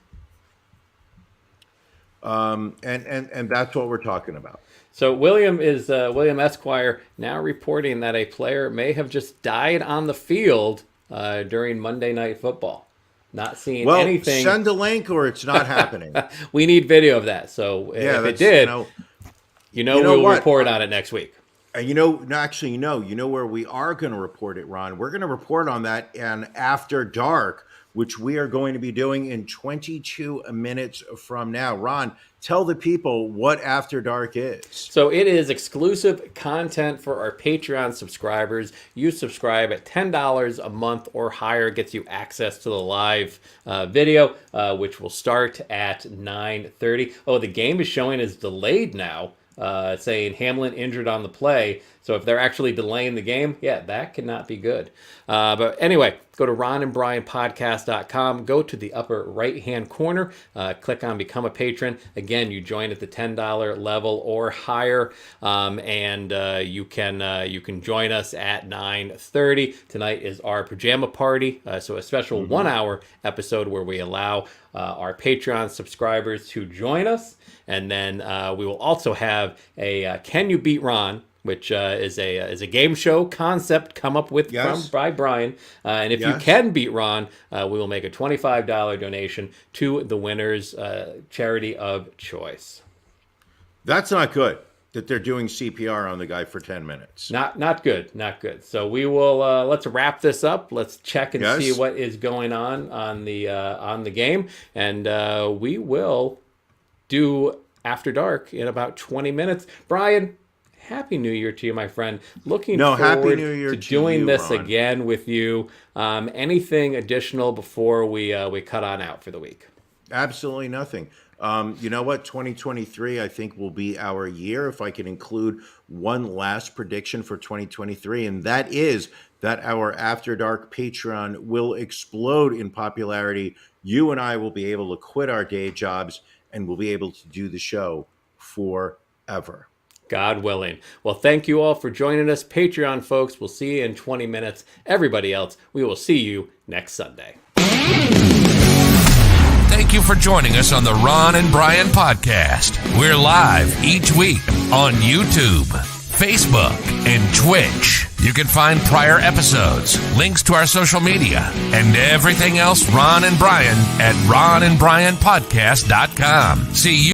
And that's what we're talking about. So William Esquire now reporting that a player may have just died on the field during Monday Night Football. Not seeing anything. Send a link or it's not happening. We need video of that. So if it did, we'll report on it next week. And you know where we are going to report it, Ron. We're going to report on that in After Dark, which we are going to be doing in 22 minutes from now. Ron, tell the people what After Dark is. So it is exclusive content for our Patreon subscribers. You subscribe at $10 a month or higher, gets you access to the live video, which will start at 9:30. Oh, the game is showing is delayed now. saying Hamlin injured on the play. So if they're actually delaying the game, yeah, that cannot be good. But anyway, go to ronandbrianpodcast.com. Go to the upper right-hand corner. Click on Become a Patron. Again, you join at the $10 level or higher, and you can join us at 9:30. Tonight is our pajama party, so a special 1-hour episode where we allow our Patreon subscribers to join us, and then we will also have a Can You Beat Ron, which is a game show concept come up with by Brian. And if you can beat Ron, we will make a $25 donation to the winner's charity of choice. That's not good that they're doing CPR on the guy for 10 minutes. Not good. So we will let's wrap this up. Let's check and see what is going on the game, and we will do After Dark in about 20 minutes. Brian, Happy New Year to you, my friend. Looking forward to doing this again with you. Anything additional before we cut on out for the week? Absolutely nothing. You know what? 2023, I think, will be our year, if I can include one last prediction for 2023, and that is that our After Dark Patreon will explode in popularity. You and I will be able to quit our day jobs, and we'll be able to do the show forever. God willing. Well, thank you all for joining us. Patreon folks, we'll see you in 20 minutes. Everybody else, we will see you next Sunday. Thank you for joining us on the Ron and Brian podcast. We're live each week on YouTube, Facebook, and Twitch. You can find prior episodes, links to our social media, and everything else Ron and Brian at ronandbrianpodcast.com. See you.